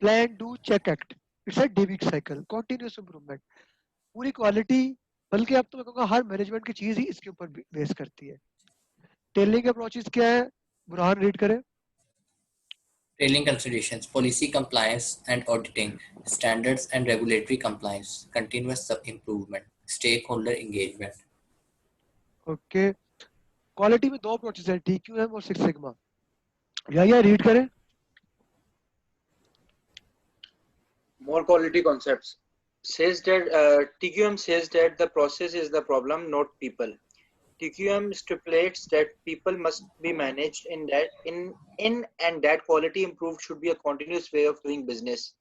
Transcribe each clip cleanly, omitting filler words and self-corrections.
Plan do check act, it's a डेविक cycle, continuous improvement. पूरी quality, बल्कि अब तो मैं कहूँगा हर मैनेजमेंट की चीज ही इसके ऊपर बेस करती है। टेलिंग अप्रोचेस क्या है, बुरहान रीड करें। Trailing considerations, policy compliance and auditing, standards and regulatory compliance, continuous improvement, stakeholder engagement. Okay, quality में दो अप्रोचेस है, TQM और सिक्स सिग्मा। या रीड करें। More quality concepts says that TQM says that the process is the problem, not people. TQM stipulates that people must be managed in and that quality improved should be a continuous way of doing business.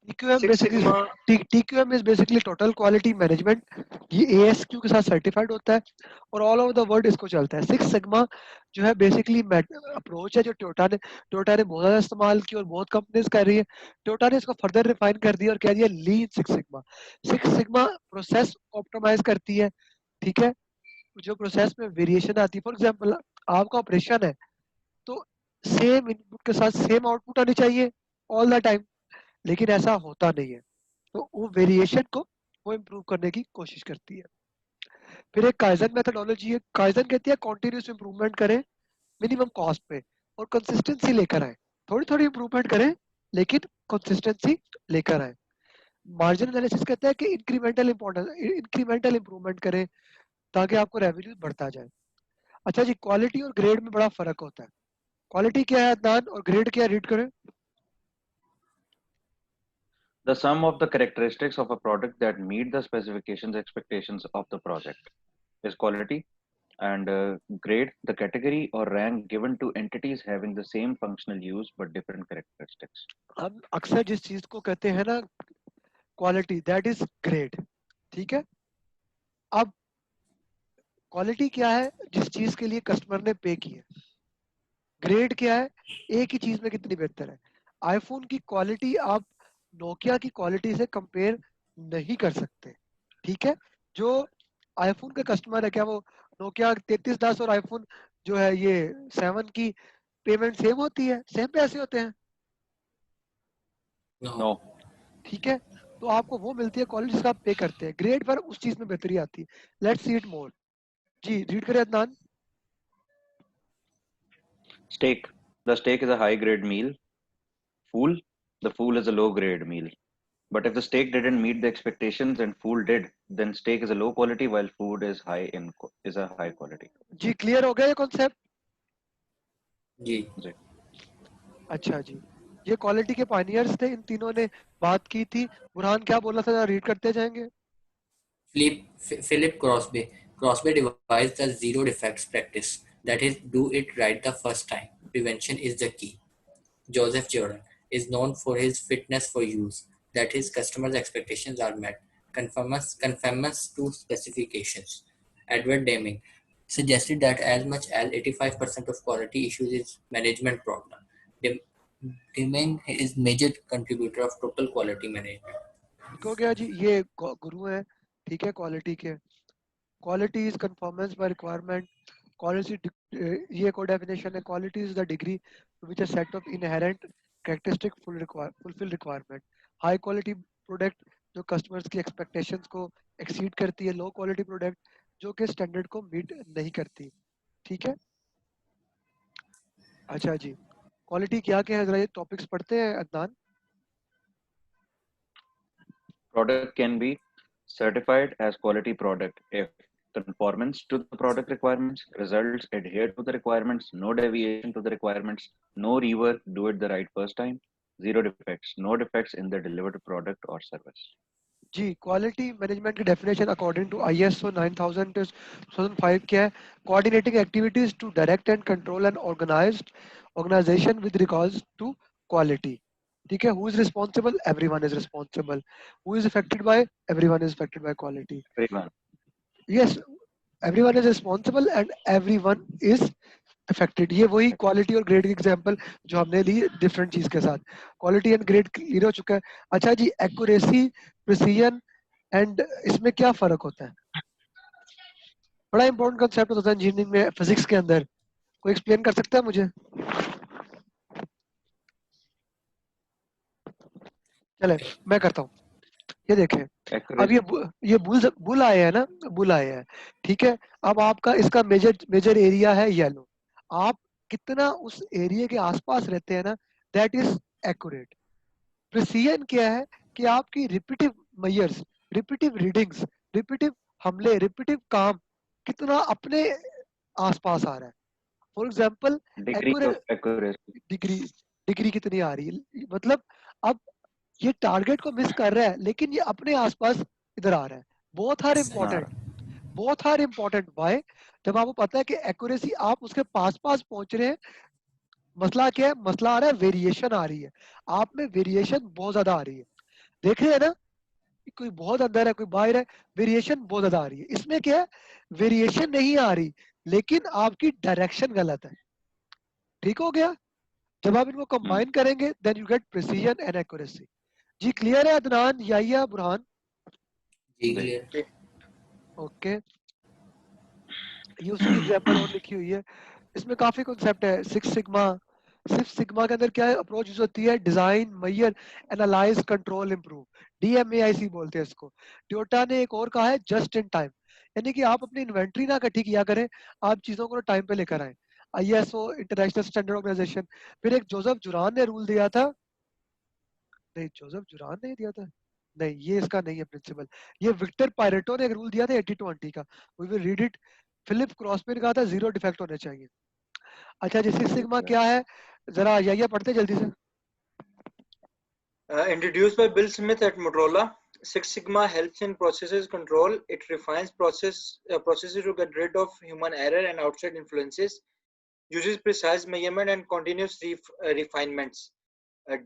Six Sigma TQM is basically total quality management, ये ASQ के साथ certified होता है और all over the world इसको चलता है। Six sigma जो है बेसिकली अप्रोच है जो टोयोटा ने बहुत ज़्यादा इस्तेमाल की और बहुत कंपनीज कर रही है। टोयोटा ने इसको फर्दर रिफाइन कर दिया और कह दिया lean six sigma. Six sigma process optimise करती है, ठीक है, जो प्रोसेस में वेरिएशन आती है। फॉर एग्जांपल आपका ऑपरेशन है तो सेम इनपुट के साथ सेम आउटपुट आनी चाहिए ऑल द टाइम, लेकिन ऐसा होता नहीं है, तो वो वेरिएशन को वो इम्प्रूव करने की कोशिश करती है। फिर एक काइजन मेथोडोलॉजी है, काइजन कहती है कॉन्टिन्यूस इंप्रूवमेंट करें मिनिमम कॉस्ट पे और कंसिस्टेंसी लेकर आए, थोड़ी थोड़ी इंप्रूवमेंट करें लेकिन कंसिस्टेंसी लेकर आए। मार्जिन एनालिसिस कहता है कि इंक्रीमेंटल इंप्रूवमेंट करें ताकि आपको रेवेन्यू बढ़ता जाए। अच्छा जी, क्वालिटी और ग्रेड में बड़ा फर्क होता है। क्वालिटी क्या है अदनान और ग्रेड क्या है, रीड करें। The sum of the characteristics of a product that meet the specifications expectations of the project is quality, and grade the category or rank given to entities having the same functional use but different characteristics. हम अक्सर जिस चीज को कहते हैं ना quality, that is grade, ठीक है। अब क्वालिटी क्या है, जिस चीज के लिए कस्टमर ने पे किया। ग्रेड क्या है, एक ही चीज में कितनी बेहतर है। आईफोन की क्वालिटी आप नोकिया की क्वालिटी से कंपेयर नहीं कर सकते, ठीक है। जो आईफोन के कस्टमर है, क्या वो नोकिया 3310 और आईफोन जो है ये 7 की पेमेंट सेम होती है, सेम पैसे होते हैं? No. ठीक है, तो आपको वो मिलती है क्वालिटी जिसका आप पे करते हैं, ग्रेड पर उस चीज में बेहतरी आती है। Let's see it more. जी रीड करें Adnan. Steak. The steak is a high grade meal. Fool. The fool is a low grade meal. But if the steak didn't meet the expectations and fool did, then steak is a low quality while food is a high quality. जी clear हो गया ये concept? जी जी। अच्छा जी, ये quality के pioneers थे, इन तीनों ने बात की थी। बुरहान क्या बोला था, रीड करते जाएंगे। Philip Crosby devised the zero defects practice, that is, do it right the first time. Prevention is the key. Joseph Jordan is known for his fitness for use, that his customers' expectations are met, conformance to specifications. Edward Deming suggested that as much as 85% of quality issues is management problem. Deming is major contributor of total quality management. ठीक हो गया जी, ये गुरु है, ठीक है, quality के। Quality is conformance by requirement. Quality, ये को डेफिनेशन है, quality is the degree which a set of inherent characteristic fulfil requirement. High quality product जो कस्टमर्स की एक्सपेक्टेशंस को एक्सीड करती है, लो क्वालिटी प्रोडक्ट जो कि स्टैंडर्ड को मीट नहीं करती, ठीक है। अच्छा जी, क्वालिटी क्या क्या है, जरा ये टॉपिक्स पढ़ते हैं Adnan. Product can be certified as quality product if conformance to the product requirements, results adhere to the requirements, no deviation to the requirements, no rework, do it the right first time, zero defects, no defects in the delivered product or service. जी, quality management की definition according to ISO 9000 2005 क्या है? Coordinating activities to direct and control and organisation with regards to quality, ठीक है। Who is responsible? Everyone is responsible. Who is affected by? Everyone is affected by quality. Everyone. Yes, everyone is responsible and everyone is affected. ये वही quality और grade की example जो हमने ली different चीज के साथ। क्वालिटी एंड ग्रेड क्लियर हो चुका है। अच्छा जी, एक्यूरेसी, प्रिसीजन एंड इसमें क्या फर्क होता है? बड़ा इंपॉर्टेंट कंसेप्ट होता है इंजीनियरिंग में, फिजिक्स के अंदर। कोई एक्सप्लेन कर सकता है मुझे? चले मैं करता हूँ। ये देखें, अब Accuracy. ये बुल आए हैं ना, बुल आए हैं, ठीक है। अब आपका इसका मेजर एरिया है येलो, आप कितना उस एरिया के आसपास रहते हैं ना, दैट इज एक्यूरेट। प्रिसीजन क्या है कि आपकी repetitive measures, repetitive readings, repetitive हमले, रिपीटिव काम कितना अपने आसपास आ रहा है। For example Degree of accuracy. Degree, degree कितनी आ रही है, मतलब अब ये टारगेट को मिस कर रहा है लेकिन ये अपने आसपास इधर आ रहा है। Both are important, both are important. Why? जब आपको पता है कि एक्यूरेसी आप उसके पास पास पहुंच रहे हैं, मसला क्या है, मसला आ रहा है वेरिएशन आ रही है, आप में वेरिएशन बहुत ज्यादा आ रही है। देख रहे हैं ना, कोई बहुत अंदर है कोई बाहर है, वेरिएशन बहुत ज्यादा आ रही है। इसमें क्या है, वेरिएशन नहीं आ रही लेकिन आपकी डायरेक्शन गलत है। ठीक हो गया? जब आप इनको कंबाइन करेंगे then you get precision and accuracy. जी क्लियर है अदनान, या बुरहान? जी क्लियर। ओके, ये उसकी एग्जांपल और लिखी हुई है। इसमें काफी कॉन्सेप्ट है। सिक्स सिग्मा के अंदर क्या है अप्रोच यूज होती है, design, measure, analyse, control, improve, DMAIC बोलते हैं इसको। टोयोटा ने एक और कहा है जस्ट इन टाइम, यानी कि आप अपनी इन्वेंट्री ना इकट्ठी किया करें, आप चीजों को टाइम पे लेकर आए। ISO international standard organisation. फिर एक जोसेफ जुरान ने रूल दिया था, नहीं जोसेफ जुरान ने दिया था, नहीं ये इसका नहीं है प्रिंसिपल, ये विक्टर पायरेटो ने एक रूल दिया था 80-20 का, we will read it. Philip Crossman का था जीरो डिफेक्ट होने चाहिए। अच्छा जी, सिक्स सिग्मा क्या है, जरा ये पढ़ते जल्दी से। Introduced by Bill Smith at Motorola, Six Sigma helps in processes control. It refines processes to get rid of human error and outside influences, uses precise measurement and continuous refinements.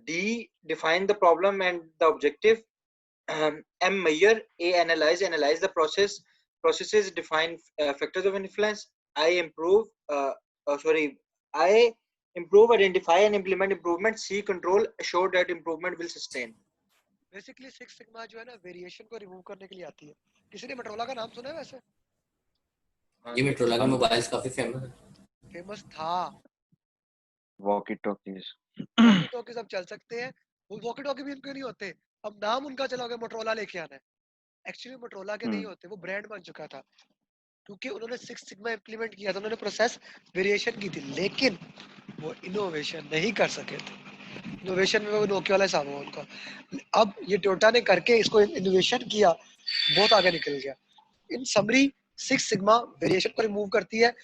D, define the problem and the objective. M, measure. A, analyze the processes, define factors of influence. I, improve, identify and implement improvement. C, control, assure that improvement will sustain. Basically six sigma जो है ना variation को remove करने के लिए आती है। किसी ने मोटोरोला का नाम सुना है वैसे? ये मोटोरोला के मोबाइल्स काफी फेमस है। फेमस था। Walkie talkies. वॉकी टॉकी सब चल सकते हैं, वो वॉकी टॉकी भी उनके नहीं होते, अब नाम उनका चला गया मोटोरोला लेके आना है। एक्चुअली मोटोरोला के नहीं होते, वो ब्रांड बन चुका था क्योंकि उन्होंने सिक्स सिग्मा इंप्लीमेंट किया था, उन्होंने प्रोसेस वेरिएशन की थी, लेकिन वो इनोवेशन नहीं कर सके थे। इनोवेशन में वो नोकिया वाला हिसाब हुआ उनका। अब ये टोयोटा ने करके इसको इनोवेशन किया, बहुत आगे निकल गया। इन समरी सिक्स सिग्मा वेरिएशन को रिमूव करती है,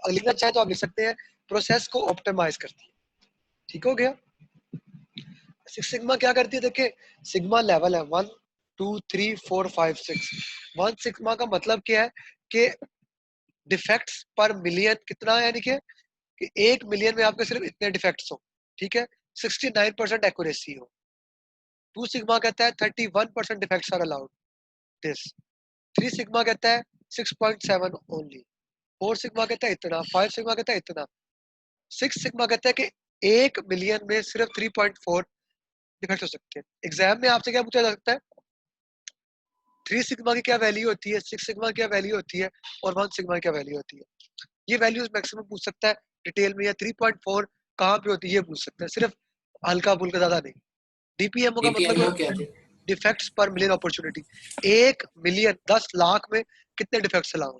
लिखना चाहे तो आप लिख सकते हैं प्रोसेस को ऑप्टिमाइज करती है। ठीक हो गया? सिक्स सिग्मा क्या करती है, देखिए सिग्मा लेवल है 1 2 3 4 5 6। 1 सिग्मा का मतलब क्या है कि डिफेक्ट्स पर मिलियन कितना है, यानी कि 1 मिलियन में आपके सिर्फ इतने डिफेक्ट्स हो, ठीक है, 69% एक्यूरेसी हो। 2 सिग्मा कहता है 31% defects are allowed this. 3 sigma कहता है 6.7 ओनली। 4 सिग्मा कहता है इतना। 5 सिग्मा कहता है इतना। 6 सिग्मा कहता है कि 1 मिलियन में सिर्फ 3.4 डिफेक्ट हो सकते हैं। एग्जाम में आपसे क्या पूछा जा सकता है, 3 सिग्मा की क्या वैल्यू होती है, 6 सिग्मा की क्या वैल्यू होती है और 1 सिग्मा की क्या वैल्यू होती है। ये वैल्यूज मैक्सिमम पूछ सकता है डिटेल में, या 3.4 कहाँ पे होती है ये पूछ सकता है, सिर्फ हल्का फुल्का ज्यादा नहीं। DPMO का मतलब डीपीएमओ क्या थे? डिफेक्ट्स पर मिलियन अपॉर्चुनिटी। 1 मिलियन 10 लाख में कितने डिफेक्ट्स अलाउ,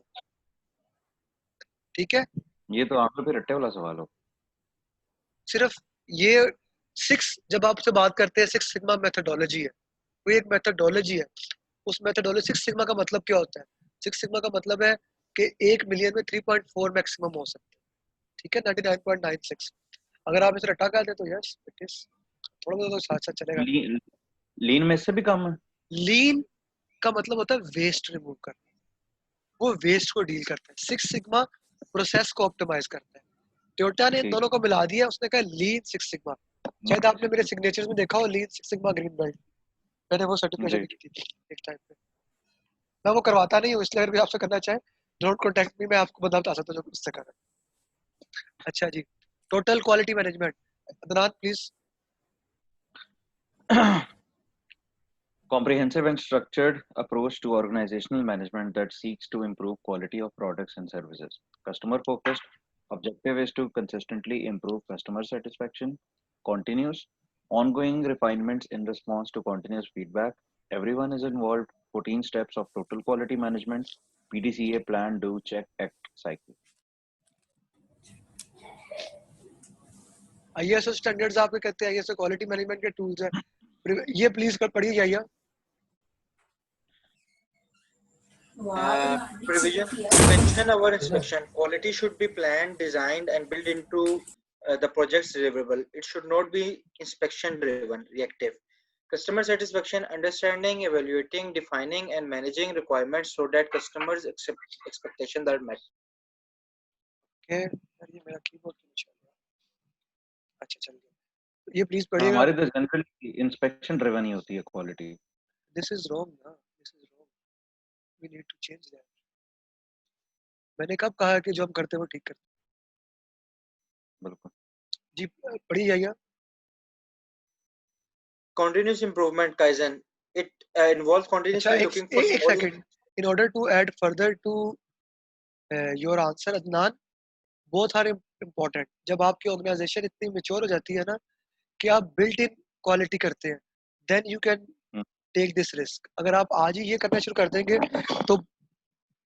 ठीक है। ये तो आंखों पे रट्टे वाला सवाल हो। सिर्फ ये 6, जब आपसे बात करते हैं 6 सिग्मा मेथोडोलॉजी है, वो एक मेथोडोलॉजी है। उस मेथोडोलॉजी 6 सिग्मा का मतलब क्या होता है, 6 सिग्मा का मतलब है कि 1 मिलियन में 3.4 मैक्सिमम हो सकते हैं, ठीक है, 99.96। अगर आप इसे रटा कर दे तो यस इट इज, थोड़ा बहुत तो साथ साथ चलेगा। लीन में इससे भी कम है। लीन का मतलब होता है वेस्ट रिमूव करना, वो वेस्ट को डील करता है। 6 सिग्मा प्रोसेस को ऑप्टिमाइज करता है। टोयोटा ने इन दोनों को मिला दिया, उसने कहा लीन 6 सिग्मा। शायद आपने मेरे सिग्नेचर्स में देखा हो लीन 6 सिग्मा ग्रीन बेल्ट, मैंने वो सर्टिफिकेशन भी की थी एक टाइम पे। मैं वो करवाता नहीं हूँ, इसलिए अगर भी आपसे करना चाहे डोंट कॉन्टैक्ट मी, मैं आपको बता सकता हूँ जो उससे करें। अच्छा जी, total quality management, Adnan please. Comprehensive and structured approach to organizational management that seeks to improve quality of products and services. Customer focused objective is to consistently improve customer satisfaction. Continuous ongoing refinements in response to continuous feedback. Everyone is involved. 14 steps of total quality management. PDCA plan, do, check, act cycle. ISO standards आपके कहते हैं ISO quality management के tools है ये please कर पढ़िए जाइए Prevention over inspection. Quality should be planned, designed, and built into the project's deliverable. It should not be inspection driven, reactive. Customer satisfaction, understanding, evaluating, defining, and managing requirements so that customers' expectations are met. Okay यार ये मेरा keyboard क्यों चल रहा है अच्छा चल गया ये प्लीज पढ़िएगा हमारी तो जनरली इंस्पेक्शन ड्रिवन ही होती है क्वालिटी. दिस इज रॉन्ग ना this is wrong we need to change that मैंने कब कहा कि जो हम करते हैं वो ठीक करते बिल्कुल. हैं जी पढ़िए जाइए Continuous improvement, Kaizen. It involves continuously अच्छा looking for एक small. Second in order to add further to your answer Adnan both are important जब आपकी ऑर्गेनाइजेशन इतनी मैच्योर हो जाती है ना कि आप बिल्ट इन क्वालिटी करते हैं then you can take this risk अगर आप आज ही ये करना शुरू कर देंगे तो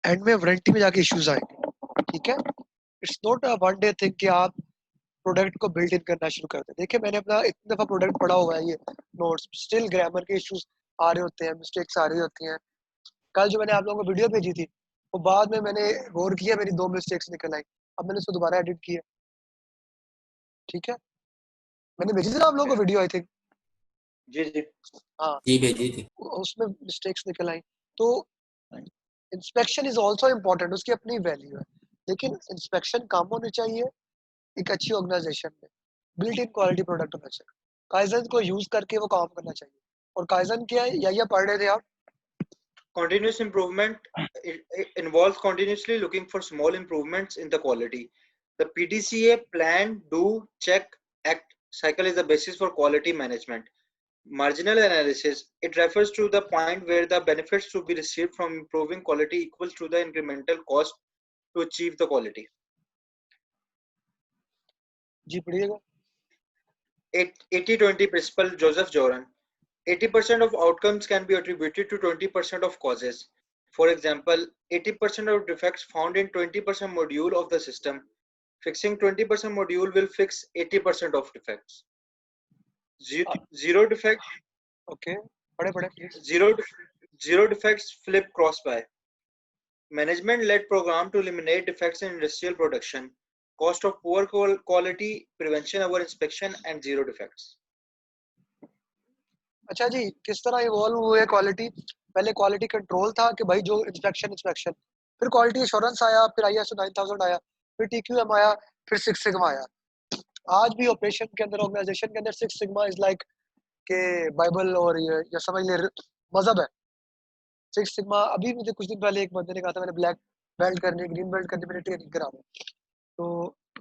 एंड में वारंटी में जाके इश्यूज आएंगे ठीक है it's not a one day thing कि आप प्रोडक्ट को बिल्ड इन करना शुरू कर दें देखिए मैंने अपना इतने दफा प्रोडक्ट पढ़ा हुआ है ये नोट्स स्टिल ग्रामर के इश्यूज आ रहे होते हैं मिस्टेक्स आ रही होती हैं कल जो मैंने आप लोगों को वीडियो भेजी थी वो बाद में मैंने गौर किया मेरी 2 मिस्टेक्स निकल आई अब मैंने उसको दोबारा एडिट किया ठीक है मैंने भेजी थी ना आप लोगों को वीडियो आई थिंक जी जी हाँ जी भेजी थी उसमें मिस्टेक्स निकल आई तो इंस्पेक्शन इज आल्सो इम्पोर्टेंट उसकी अपनी वैल्यू है लेकिन इंस्पेक्शन कम होनी चाहिए एक अच्छी ऑर्गेनाइजेशन में बिल्ट इन क्वालिटी प्रोडक्ट होना चाहिए काइजन को यूज करके वो काम करना चाहिए और काइजन क्या है या पढ़ रहे थे आप Continuous improvement it involves continuously looking for small improvements in the quality. The PDCA plan, do, check, act cycle is the basis for quality management. Marginal analysis, it refers to the point where the benefits to be received from improving quality equals to the incremental cost to achieve the quality. जी पढ़िएगा 80-20 principle, Joseph Joran. 80% of outcomes can be attributed to 20% of causes. For example, 80% of defects found in 20% module of the system. Fixing 20% module will fix 80% of defects. Zero defect. Okay पढ़े please Zero defects flip cross buy. Management-led program to eliminate defects in industrial production. Cost of poor quality, prevention over inspection, and zero defects. अच्छा जी किस तरह evolve हुए quality पहले quality control था कि भाई जो इंस्पेक्शन फिर क्वालिटी एश्योरेंस आया फिर ISO 9000 आया फिर TQM आया फिर 6 सिग्मा आया आज भी ऑपरेशन के अंदर ऑर्गेनाइजेशन के अंदर 6 सिग्मा इज लाइक के बाइबल और ये समझ ले मजहब है 6 सिग्मा अभी मुझे कुछ दिन पहले एक बंदे ने कहा था मैंने ब्लैक बेल्ट करनी ग्रीन बेल्ट करनी मैंने ट्रेनिंग करा तो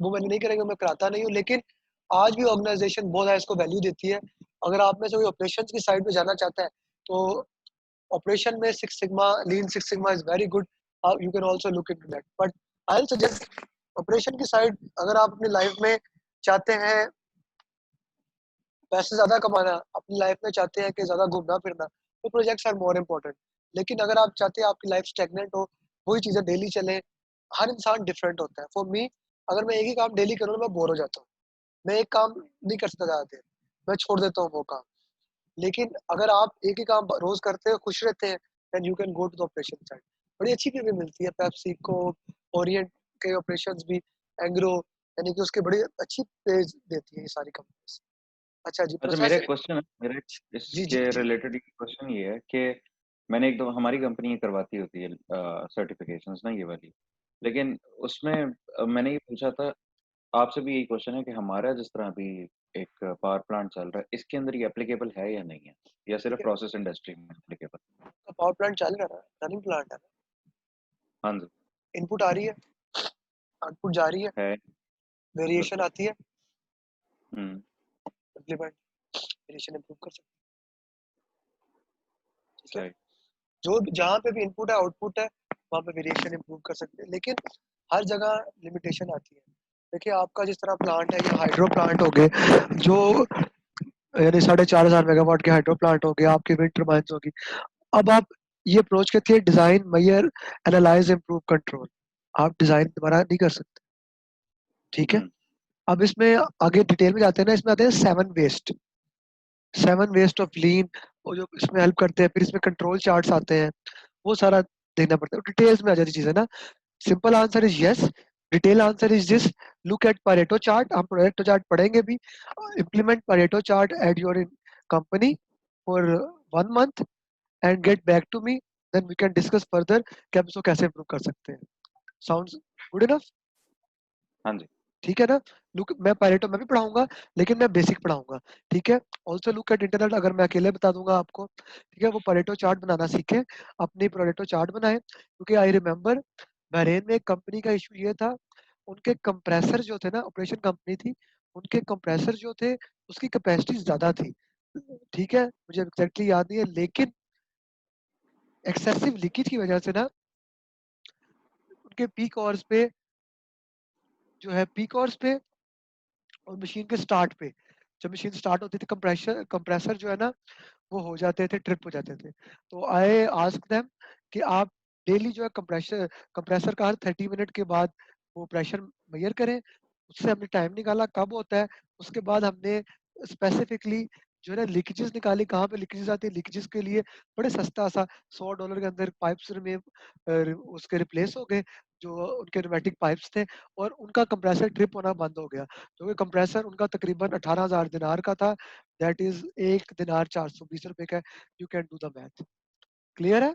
वो मैंने नहीं करेंगे मैं कराता नहीं हूँ लेकिन आज भी ऑर्गेनाइजेशन बहुत है इसको वैल्यू देती है अगर आप में से कोई ऑपरेशन की साइड पे जाना चाहता है तो ऑपरेशन में 6 sigma lean 6 sigma is very good you can also look into that but I will suggest operation की साइड अगर आप अपनी लाइफ में चाहते हैं पैसे ज्यादा कमाना अपनी लाइफ में चाहते हैं कि ज्यादा घूमना फिरना तो प्रोजेक्ट्स आर मोर इम्पोर्टेंट लेकिन अगर आप चाहते हैं आपकी लाइफ स्टैग्नेंट हो वही चीजें डेली चले हर इंसान डिफरेंट होता है फॉर मी अगर मैं एक ही काम डेली करूँ मैं बोर हो जाता हूँ मैं एक काम नहीं कर सकता ज्यादा देर मैं छोड़ देता हूँ वो काम लेकिन अगर आप एक ही काम रोज करते हो खुश रहते हैं then you can go to the operation side बड़ी अच्छी चीजें मिलती है पेप्सी को ओरिएंट के ऑपरेशंस भी एंग्रो यानी कि उसके बड़ी अच्छी पेज देती है ये सारी कंपनीज अच्छा जी अच्छा मेरा क्वेश्चन है मेरे इसके रिलेटेड क्वेश्चन ये है कि मैंने एक दो हमारी कंपनी करवाती होती है सर्टिफिकेशंस ना ये वाली लेकिन उसमें मैंने ये पूछा था आपसे भी यही क्वेश्चन है कि हमारा जिस तरह अभी एक पावर प्लांट चल रहा है इसके अंदर ये एप्लीकेबल है या नहीं है या सिर्फ प्रोसेस इंडस्ट्री में एप्लीकेबल पावर प्लांट चल रहा है रनिंग प्लांट है हाँ जी इनपुट आ रही है आउटपुट जा रही है वेरिएशन आती है इम्प्लीमेंट वेरिएशन इंप्रूव कर सकते हैं जो जहाँ पे भी इनपुट है आउटपुट है वहाँ पे वेरिएशन इंप्रूव कर सकते हैं लेकिन हर जगह लिमिटेशन आती है देखिए आपका जिस तरह प्लांट है या हाइड्रो प्लांट हो गए जो यानी 4,500 मेगावाट के हाइड्रो प्लांट हो गया, आपकी विंड टर्बाइन्स होगी। अब आप ये अप्रोच कहते हैं design, measure, analyse, improve, control. आप डिजाइन दोबारा नहीं कर सकते, ठीक है। अब इसमें आगे डिटेल में जाते हैं ना, इसमें आते हैं 7 वेस्ट ऑफ लीन, वो जो इसमें हेल्प करते हैं। फिर इसमें कंट्रोल चार्ट्स आते हैं, वो सारा देखना पड़ता है, डिटेल्स में आ जाती चीजें ना। Simple answer is yes, detail answer is this, look at Pareto chart, हम परेटो चार्ट पढ़ेंगे भी। Implement Pareto chart at your company for 1 month and get back to me, then we can discuss further कि हम इसको कैसे improve कर सकते हैं। Sounds good enough? हाँ जी। ठीक है ना। लुक, मैं पायरेटो मैं भी पढ़ाऊंगा, लेकिन मैं बेसिक पढ़ाऊंगा, ठीक है। ऑल्सो लुक एट इंटरनेट, अगर मैं अकेले बता दूंगा आपको, ठीक है। वो परेटो चार्ट बनाना सीखे, अपनी परेटो चार्ट बनाए, क्योंकि आई रिमेम्बर बहरेन में एक कंपनी का इशू ये था, उनके कंप्रेसर जो थे ना, ऑपरेशन कंपनी थी, उनके कंप्रेसर जो थे उसकी कैपेसिटी ज्यादा थी, ठीक है, मुझे एग्जैक्टली याद नहीं है, लेकिन एक्सेसिव लीकेज की वजह से ना उनके पीक आवर्स पे जो है, पीक आवर्स पे और मशीन के स्टार्ट पे, जब मशीन स्टार्ट होती थी, कंप्रेसर जो है ना वो हो जाते थे, ट्रिप हो जाते थे। तो आई आस्क देम कि आप डेली जो है कंप्रेसर कंप्रेसर का हर 30 मिनट के बाद वो प्रेशर मेजर करें। उससे हमने टाइम निकाला कब होता है, उसके बाद हमने स्पेसिफिकली जो है ना लीकेजेस निकाली, कहाँ पे लीकेजेस आती है। लीकेजेस के लिए बड़े सस्ता सा $100 के अंदर पाइप्स में उसके रिप्लेस हो गए, जो उनके न्यूमेटिक पाइप्स थे, और उनका कंप्रेसर ट्रिप होना बंद हो गया, क्योंकि कंप्रेसर उनका तकरीबन 18,000 दिनार का था, दैट इज एक दिनार 420 रुपए का। You can do the math, clear है?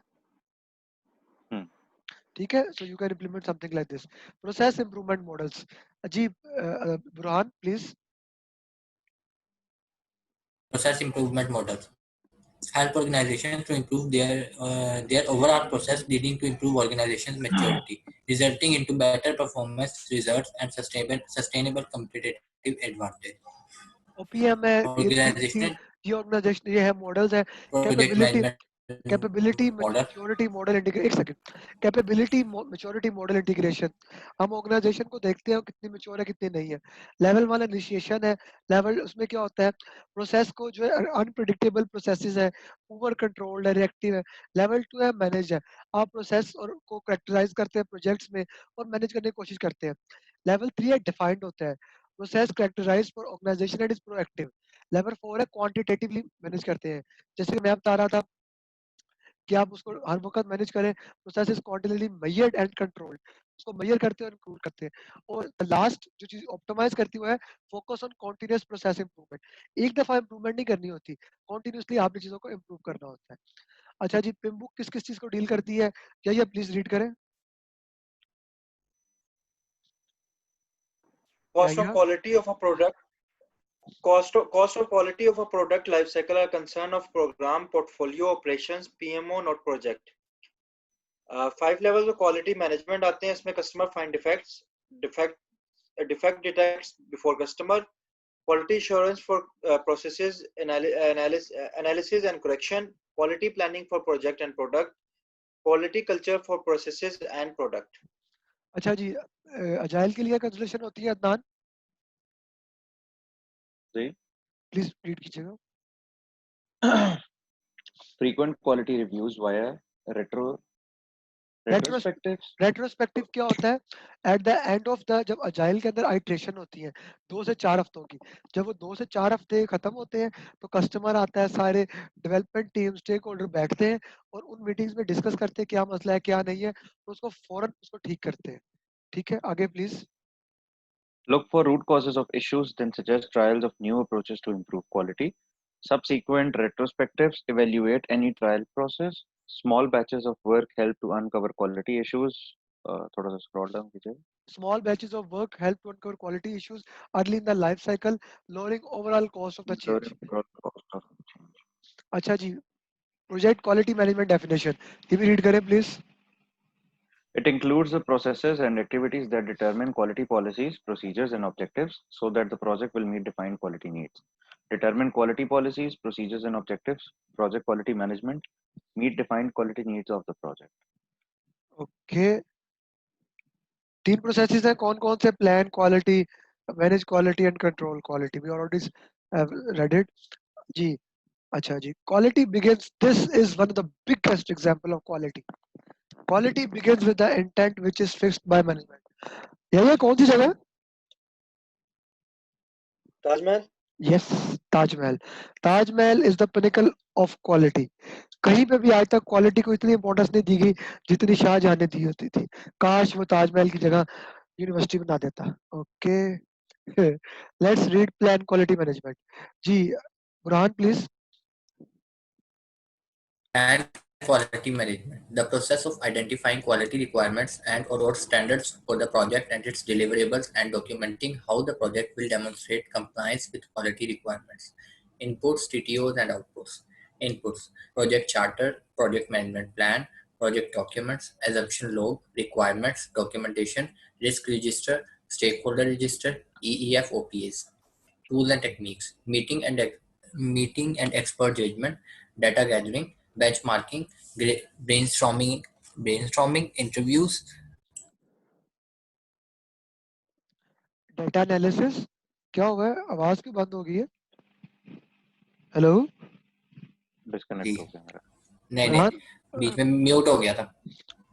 हम्म। ठीक है, so you can implement something like this. Process improvement models, अजीब, Burhan please. Process improvement models help organizations to improve their overall process, leading to improved organization's maturity, resulting into better performance results and sustainable competitive advantage. OPM है, Organizational ये organisation, ये है models है। project capability management capability model. Maturity model integration, एक second, capability maturity model integration. हम organisation को देखते हैं कितनी मैच्योर है कितनी नहीं है। लेवल 1 इनिशिएशन है, लेवल उसमें क्या होता है, प्रोसेस को जो है अनप्रिडिक्टेबल प्रोसेसेस है, ओवर कंट्रोल्ड है, रिएक्टिव है। लेवल 2 है मैनेज है, आप प्रोसेस और को करेक्टराइज करते हैं प्रोजेक्ट्स में और मैनेज करने की कोशिश करते हैं। लेवल 3 है डिफाइंड होता है, process characterise for organisation and is proactive. Level 4 है क्वांटिटेटिवली मैनेज करते हैं, जैसे कि मैं बता रहा था कि आप उसको हर वक्त मैनेज करें। Process is quantitatively measured and controlled, उसको मेजर करते हैं और इंक्लूड करते हैं। और लास्ट जो चीज ऑप्टिमाइज करती हुआ है, focus on continuous process improvement. एक दफा इंप्रूवमेंट नहीं करनी होती, कॉन्टिन्यूसली आपने चीजों को इंप्रूव करना होता है। अच्छा जी, पिमबुक किस किस चीज को डील करती है, ये प्लीज रीड करें। क्या Cost of quality of a product. Cost of quality of a product life cycle are concern of program, portfolio, operations, PMO, not project. 5 levels of quality management आते हैं इसमें। customer find defects, defect detects before customer, quality assurance for processes, analysis and correction, quality planning for project and product, quality culture for processes and product. अच्छा जी, agile के लिए consultation होती है अदनान, जी। Please read कीजिएगा। Frequent quality reviews via retrospectives. Retrospective क्या होता है, at the end of the, जब अजाइल के अंदर आइट्रेशन होती है 2 से 4 हफ्तों की, जब वो 2 से 4 हफ्ते खत्म होते हैं तो कस्टमर आता है, सारे डेवलपमेंट टीम स्टेक होल्डर बैठते हैं और उन मीटिंग्स में डिस्कस करते हैं क्या मसला है क्या नहीं है, तो उसको फौरन उसको ठीक करते हैं। ठीक है, आगे please. Look for root causes of issues, then suggest trials of new approaches to improve quality. Subsequent retrospectives evaluate any trial process. Small batches of work help to uncover quality issues. थोड़ा सा scroll down कीजिए. Small batches of work help to uncover quality issues early in the life cycle, lowering overall cost of the change. अच्छा जी, project quality management definition, ये भी read करें please. It includes the processes and activities that determine quality policies, procedures, and objectives so that the project will meet defined quality needs. Determine quality policies, procedures, and objectives. Project quality management. Meet defined quality needs of the project. Okay, 3 processes हैं, कौन कौन से, plan quality, manage quality and control quality. We already read it. जी अच्छा जी, quality begins, this is one of the biggest example of quality. Quality begins with the intent which is fixed by management. ये कौन सी जगह है? Taj Mahal. Yes, Taj Mahal. Taj Mahal is the pinnacle of quality. कहीं पे भी आज तक क्वालिटी को इतनी इंपॉर्टेंस नहीं दी गई जितनी शाहजहां ने दी होती थी. काश वो ताजमहल की जगह यूनिवर्सिटी बना देता. Okay, let's read plan quality management. जी Burhan please. And quality management, the process of identifying quality requirements and or standards for the project and its deliverables and documenting how the project will demonstrate compliance with quality requirements. Inputs, TTOs and outputs. Inputs, project charter, project management plan, project documents, assumption log, requirements, documentation, risk register, stakeholder register, EEF OPAs. Tools and techniques, meeting and expert judgment, data gathering, benchmarking, brainstorming, interviews. Data analysis. क्या हुआ है, आवाज क्यों बंद हो गई है? Hello जी disconnect हो गया मेरा. नहीं बुरहान बीच में म्यूट हो गया था.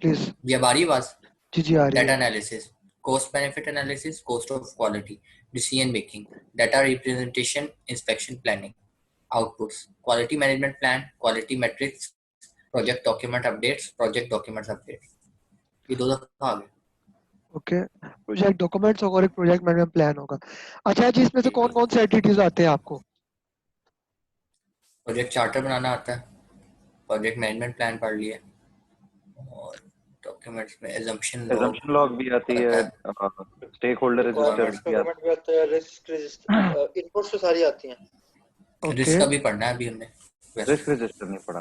प्लीज. ये अब आ रही आवाज. जी जी आ रही Data है. analysis, cost benefit analysis, cost of quality, decision making, data representation, inspection planning. Outputs, quality management plan, quality metrics, project document updates, project documents updates. ये दो दफा आ गए. ओके, प्रोजेक्ट डॉक्यूमेंट्स होगा और एक प्रोजेक्ट मैनेजमेंट प्लान होगा. अच्छा जी, इसमें से कौन कौन से एटिट्यूड्स आते हैं आपको? प्रोजेक्ट चार्टर बनाना आता है, प्रोजेक्ट मैनेजमेट प्लान पढ़ लिए, और डॉक्यूमेंट्स में एजम्पशन लॉग भी आती है, आता है, स्टेक होल्डर रजिस्टर्स रिक्वायरमेंट्स भी आते डॉक्यूमेंट भी आता है, रिस्क रजिस्टर, इनपुट्स तो सारी आती हैं. ओके रिस्क का भी पढ़ना है अभी हमने हैं. वैसे. रिस्क रजिस्टर नहीं पड़ा.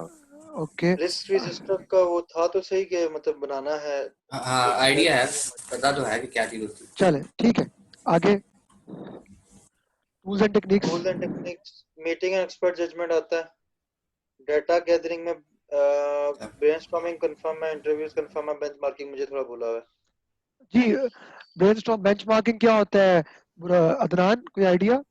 ओके रिस्क रजिस्टर का वो था तो सही कि मतलब बनाना है. हाँ आइडिया है, पता तो है कि क्या चीज होती है. चले ठीक है, आगे. Tools and techniques. Tools and techniques, meeting and expert judgement आता है. डेटा गैदरिंग में ब्रेनस्टॉर्मिंग कंफर्म है, इंटरव्यूज कंफर्म है, बेंचमार्किंग मुझे थोड़ा भूला हुआ है. जी ब्रेनस्टॉर्म बेंचमार्किंग क्या होता है अदनान, कोई आइडिया?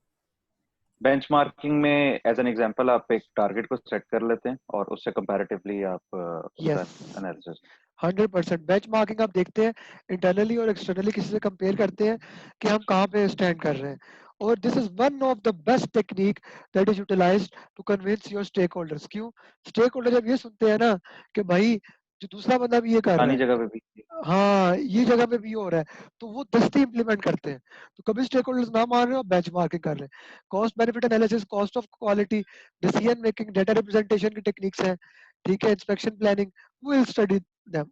बेंचमार्किंग में एज एन एग्जांपल आप एक टारगेट को सेट कर लेते हैं और उससे कंपैरेटिवली आप उसका यस, एनालिसिस. 100%. बेंचमार्किंग आप देखते हैं इंटरनली और एक्सटर्नली, किसी से कंपेयर करते हैं कि हम कहाँ पे स्टैंड कर रहे हैं. और this is one of the best technique that is utilised to convince your stakeholders. क्यों? स्टेक होल्डर जब ये सुनते हैं ना कि भाई जो दूसरा बंदा भी ये कर रहा पुरानी है, जगह पे भी. हाँ ये जगह पे भी हो रहा है, तो वो दस्ती इंप्लीमेंट करते हैं. तो कभी स्टेक होल्डर्स ना मान रहे हो, बेंचमार्किंग कर रहे हैं. Cost benefit analysis, cost of quality, decision making, data representation की टेक्निक्स हैं. ठीक है, inspection planning, will study them.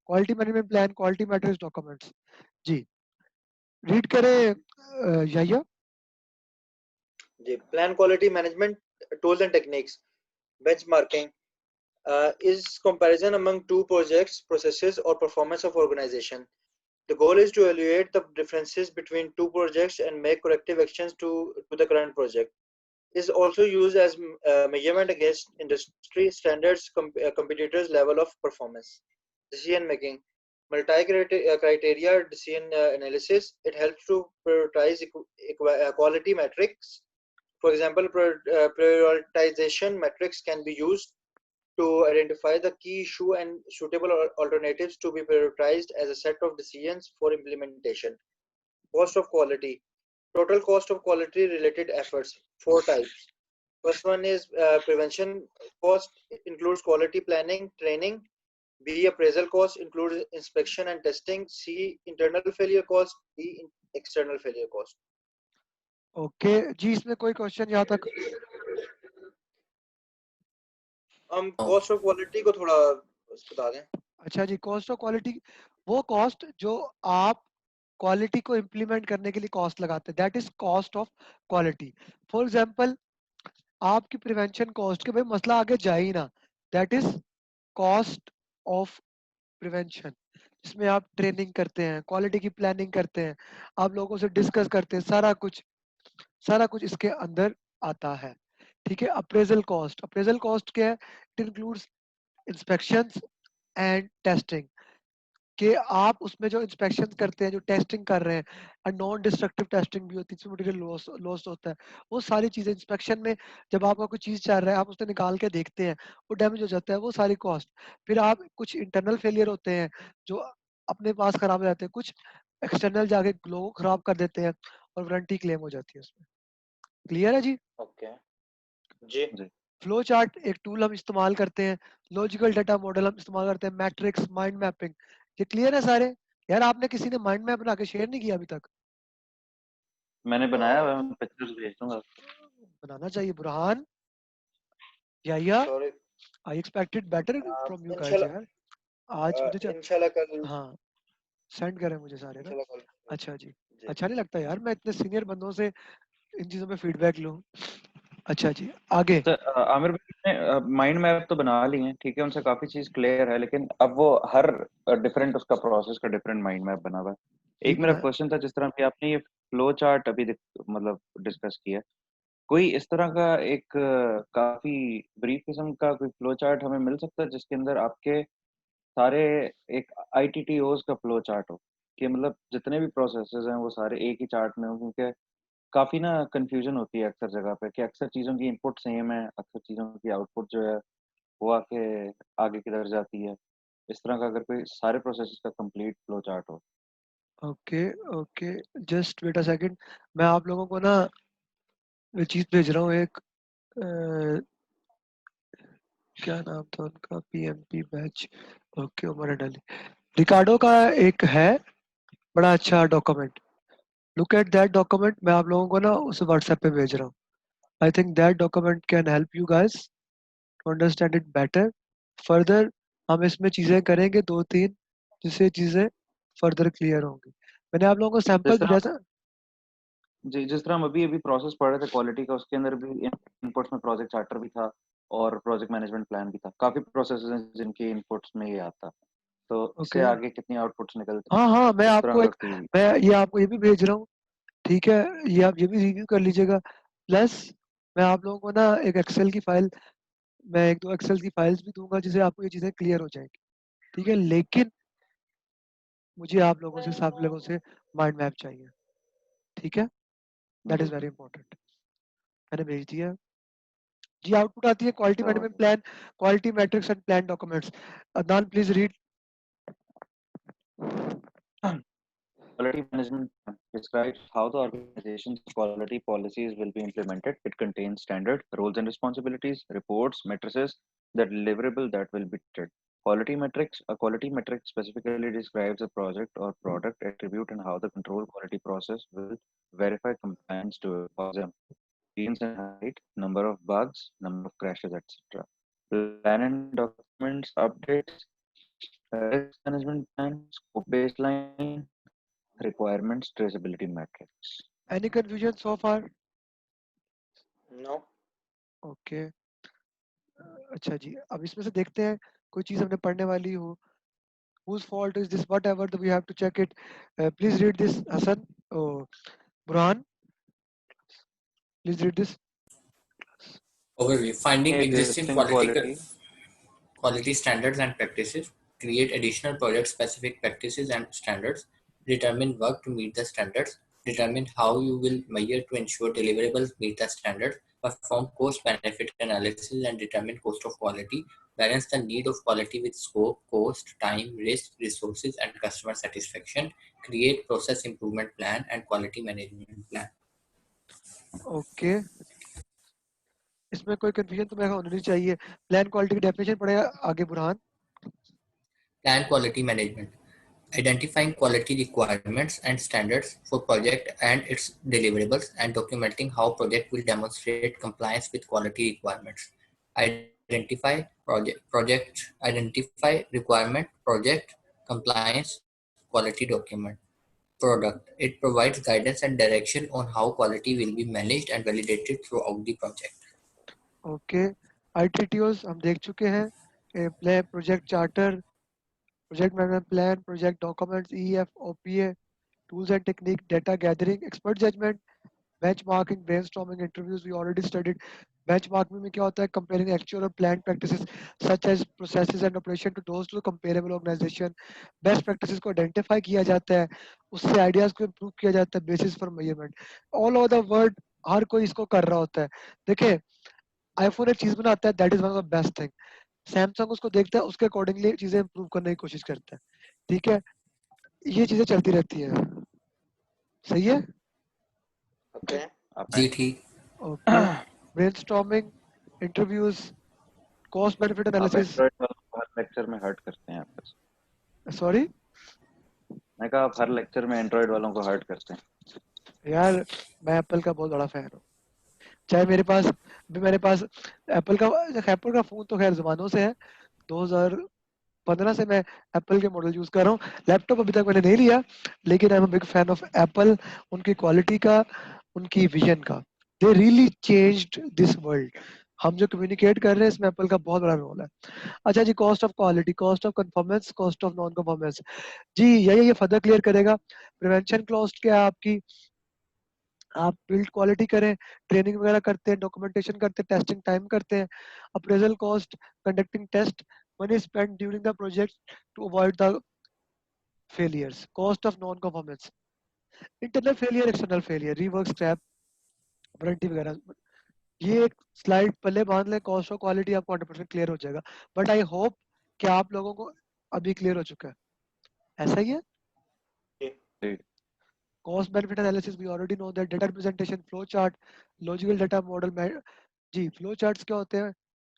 Quality management plan, quality matrix, documents. जी रीड करें याया. जी, plan quality management tools and techniques. Benchmarking is comparison among two projects, processes, or performance of organization. The goal is to evaluate the differences between two projects and make corrective actions to the current project. Is also used as measurement against industry standards, competitors' level of performance. Decision making, multi-criteria decision analysis. It helps to prioritize quality metrics. For example, prioritization metrics can be used to identify the key issue and suitable alternatives to be prioritized as a set of decisions for implementation. Cost of quality. Total cost of quality related efforts. 4 types. First one is prevention cost. It includes quality planning, training. B, appraisal cost includes inspection and testing. C, internal failure cost. D, external failure cost. Okay जी, इसमें कोई question यहाँ तक? हम cost of quality को थोड़ा बता दें. अच्छा जी, कॉस्ट ऑफ क्वालिटी वो कॉस्ट जो आप क्वालिटी को इम्प्लीमेंट करने के लिए कॉस्ट लगाते हैं, that is cost of quality. For example आपकी प्रिवेंशन कॉस्ट के भाई मसला आगे जाए ही ना, that is cost of prevention. जिसमें आप ट्रेनिंग करते हैं, क्वालिटी की प्लानिंग करते हैं, आप लोगों से डिस्कस करते हैं, सारा कुछ इसके अंदर आता है. ठीक है. अप्रेजल कॉस्ट क्या है? It includes inspections and testing. कि आप उसमें जो इंस्पेक्शन करते हैं, जो टेस्टिंग कर रहे हैं, नॉन डिस्ट्रक्टिव टेस्टिंग भी होती है, इसमें मटेरियल लॉस होता है, वो सारी चीजें इंस्पेक्शन में जब आपका कोई चीज चल रहा है, आप उससे निकाल के देखते हैं, वो डैमेज हो जाता है, वो सारी कॉस्ट। फिर आप कुछ इंटरनल फेलियर होते हैं जो अपने पास खराब हो जाते हैं, कुछ एक्सटर्नल जाके ग्लो खराब कर देते हैं और वारंटी क्लेम हो जाती है उसमें। क्लियर है जी? ओके जी। जी फ्लो चार्ट एक टूल हम इस्तेमाल करते हैं, लॉजिकल डाटा मॉडल हम इस्तेमाल करते हैं, मैट्रिक्स, माइंड मैपिंग। ये क्लियर है सारे? यार आपने किसी ने माइंड मैप बना के शेयर नहीं किया अभी तक? मैंने बनाया हुआ है, मैं पिक्चर्स भेज दूंगा। बनाना चाहिए बुरहान। या sorry, I expected better from you guys इंशाल्लाह, यार। आज मुझे इंशाल्लाह कल, हाँ, सेंड करें मुझे सारे ना। इंशाल्लाह कल अच्छा जी। जी। अच्छा नहीं लगता यार मैं इतने सीनियर बंदों से इन चीज़ों में फीडबैक लूँ। अच्छा जी, आगे। तो आमिर भाई ने माइंड मैप तो बना ली है, ठीक है, उनसे काफी चीज क्लियर है, लेकिन अब वो हर डिफरेंट उसका प्रोसेस का डिफरेंट माइंड मैप बना हुआ है। जी एक मेरा बना। क्वेश्चन था, जिस तरह कि आपने ये फ्लो चार्ट अभी मतलब डिस्कस किया, कोई इस तरह का एक काफी ब्रीफ किस्म का कोई फ्लो चार्ट हमें मिल सकता है जिसके अंदर आपके सारे एक आईटीटीओज का फ्लो चार्ट हो, कि मतलब जितने भी प्रोसेसेस हैं वो सारे एक ही चार्ट में हो? क्योंकि काफी ना कंफ्यूजन होती है अक्सर जगह पे कि अक्सर चीजों की इनपुट सेम है, अक्सर चीजों की आउटपुट जो है वो आके आगे किधर जाती है। इस तरह का अगर कोई सारे प्रोसेसेस का कंप्लीट फ्लो चार्ट हो। Okay okay, just wait a second. मैं आप लोगों को ना ये चीज़ भेज रहा हूँ एक, क्या नाम था उनका, PMP batch. Okay, Umar Ali Ricardo का एक है बड़ा अच्छा document. Look at that document. मैं आप लोगों को ना उस व्हाट्सएप पे भेज रहा हूँ। I think that document can help you guys to understand it better. Further हम इसमें चीज़ें करेंगे दो तीन, जिससे चीज़ें फर्दर क्लियर होंगी। मैंने आप लोगों को सैंपल जिस दिया तरह था। जी जिस तरह हम अभी अभी प्रोसेस पढ़ रहे थे क्वालिटी का, उसके अंदर भी इनपुट्स में प्रोजेक्ट चार्टर भी था और प्रोजेक्ट मैनेजमेंट प्लान भी था। काफी प्रोसेसेस हैं जिनके इनपुट्स में ये आता, तो इससे ओके, आगे कितनी आउटपुट्स निकलती हाँ हाँ, मैं हैं, इस तरह आपको का एक, कोई। मैं ये आपको ये भी भेज रहा हूँ। ठीक है, ये आप ये भी रिव्यू कर लीजिएगा। प्लस मैं आप लोगों को ना एक एक्सेल की फाइल, मैं एक दो एक्सेल की फाइल्स भी दूंगा जिससे आपको ये चीज़ें क्लियर हो जाएंगी। ठीक है, लेकिन मुझे आप लोगों से, सब लोगों से माइंड मैप चाहिए। ठीक है, दैट जी इज़ वेरी इंपॉर्टेंट। मैंने भेज दिया जी। आउटपुट आती है क्वालिटी तो management plan, quality metrics and plan documents. Adnan please read. quality management describes how the organization's quality policies will be implemented. It contains standard roles and responsibilities, reports, matrices, the deliverable that will be tested. Quality metrics. A quality metric specifically describes a project or product attribute and how the control quality process will verify compliance to it. For example, variance and height, number of bugs, number of crashes, etc. Plan and documents updates, risk management plan, scope baseline, requirements traceability metrics. Any confusion so far? No. Okay, अच्छा जी, अब इसमें से देखते हैं कोई चीज़ हमने पढ़ने वाली हो। whose fault is this, whatever, we have to check it. Please read this, Hassan. Oh, Burhan, please read this. Overview. Finding existing Existing quality. quality standards and practices, create additional project-specific practices and standards, determine work to meet the standards, determine how you will measure to ensure deliverables meet the standards, perform cost-benefit analysis and determine cost of quality, balance the need of quality with scope, cost, time, risk, resources, and customer satisfaction, create process improvement plan and quality management plan. Okay, इसमें कोई confusion तो मेरे को होनी नहीं चाहिए। Plan quality की definition पढ़ेगा आगे Burhan. Plan quality management. Identifying quality requirements and standards for project and its deliverables and documenting how project will demonstrate compliance with quality requirements. Identify requirement, project, compliance, quality document. Product. It provides guidance and direction on how quality will be managed and validated throughout the project. Okay, ITTOs हम देख चुके हैं। Play project charter, project management plan, project documents, EF, OPA, tools and technique, data gathering, expert judgment, benchmarking, brainstorming, interviews we already studied, benchmarking में क्या होता है, comparing actual और plan practices such as processes and operation to those to comparable organisation. Best practices को identify किया जाता है, उससे आइडियाज को इम्प्रूव किया जाता है, basis for measurement. All over the world हर कोई इसको कर रहा होता है। देखिए आईफोन एक चीज बनाता है, that is one of the best thing. Samsung उसको देखता है, उसके अकॉर्डिंगली चीजें इम्प्रूव करने की कोशिश करता है। ठीक है, ये चीजें चलती रहती हैं। सही है, Okay. जी आपने ठीक। Okay. Brainstorming, interviews, cost benefit आप एनालिसिस। एंड्रॉइड वालों को हर लेक्चर में हर्ट करते हैं आप बस। सॉरी मैं कहा आप हर लेक्चर में एंड्रॉइड वालों को हर्ट करते हैं। यार, मैं एप्पल का बहुत बड़ा फैन हूँ। चाहे मेरे पास भी, मेरे पास एप्पल का फोन तो खैर जमानों से है, 2015 से मैं एप्पल के मॉडल यूज कर रहा हूँ। लैपटॉप अभी तक मैंने नहीं लिया, लेकिन I am big fan of Apple, उनकी क्वालिटी का, उनकी विजन का। They really changed this world. हम जो कम्युनिकेट कर रहे हैं इसमें एप्पल का बहुत बड़ा रोल है। अच्छा जी, cost of quality, cost of conformance, cost of non conformance. जी ये फर्दर क्लियर करेगा। प्रिवेंशन कॉस्ट क्या है आपकी, आप बिल्ड क्वालिटी करें, ट्रेनिंग वगैरह करते हैं, डॉक्यूमेंटेशन करते हैं, टेस्टिंग टाइम करते हैं। Appraisal cost, conducting test, money spend during the project to avoid the failures. Cost of non performance, internal failure, external failure, rework, scrap, warranty वगैरह। ये एक स्लाइड पहले बांध लें, कॉस्ट ऑफ क्वालिटी आपको 100% क्लियर हो जाएगा। बट आई होप कि आप लोगों को अभी क्लियर हो चुका है, ऐसा ही है। जी। Cost benefit analysis we already know that, data representation, flow chart, logical data model. जी फ्लो चार्ट्स क्या होते हैं,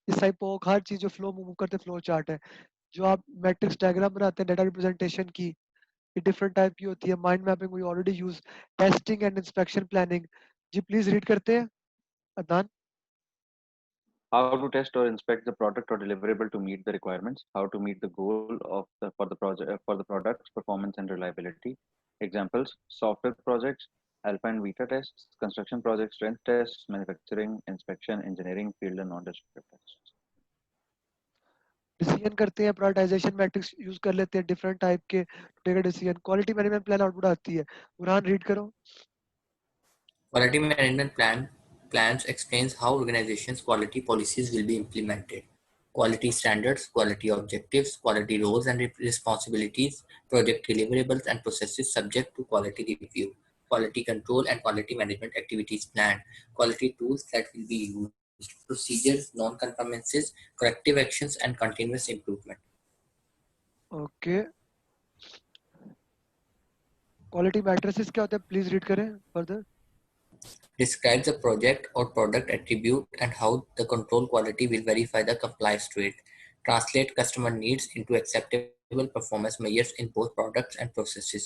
इस टाइप ऑफ हर चीज जो फ्लो मूव करते हैं फ्लो चार्ट है। जो आप मैट्रिक्स डायग्राम बनाते हैं डेटा रिप्रेजेंटेशन की, ये डिफरेंट टाइप की होती है। Mind mapping we already use, testing and inspection planning. जी प्लीज रीड करते हैं Adnan. How to test or inspect the product or deliverable to meet the requirements. How to meet the goal of the for the project for the product's performance and reliability. Examples: software projects, alpha and beta tests; construction projects, strength tests; manufacturing, inspection, engineering, field and non-destructive tests. Decision करते हैं, prioritisation matrix use कर लेते हैं different type के, take a decision. Quality management plan output आती है, Burhan read करो। Quality management plans explains how organizations' quality policies will be implemented. Quality standards, quality objectives, quality roles and responsibilities, project deliverables and processes subject to quality review, quality control and quality management activities planned, quality tools that will be used, procedures, non-conformances, corrective actions and continuous improvement. Okay, quality matrices क्या होता है, please read करें further. Describes a project or product attribute and how the control quality will verify the compliance to it. Translate customer needs into acceptable performance measures in both products and processes.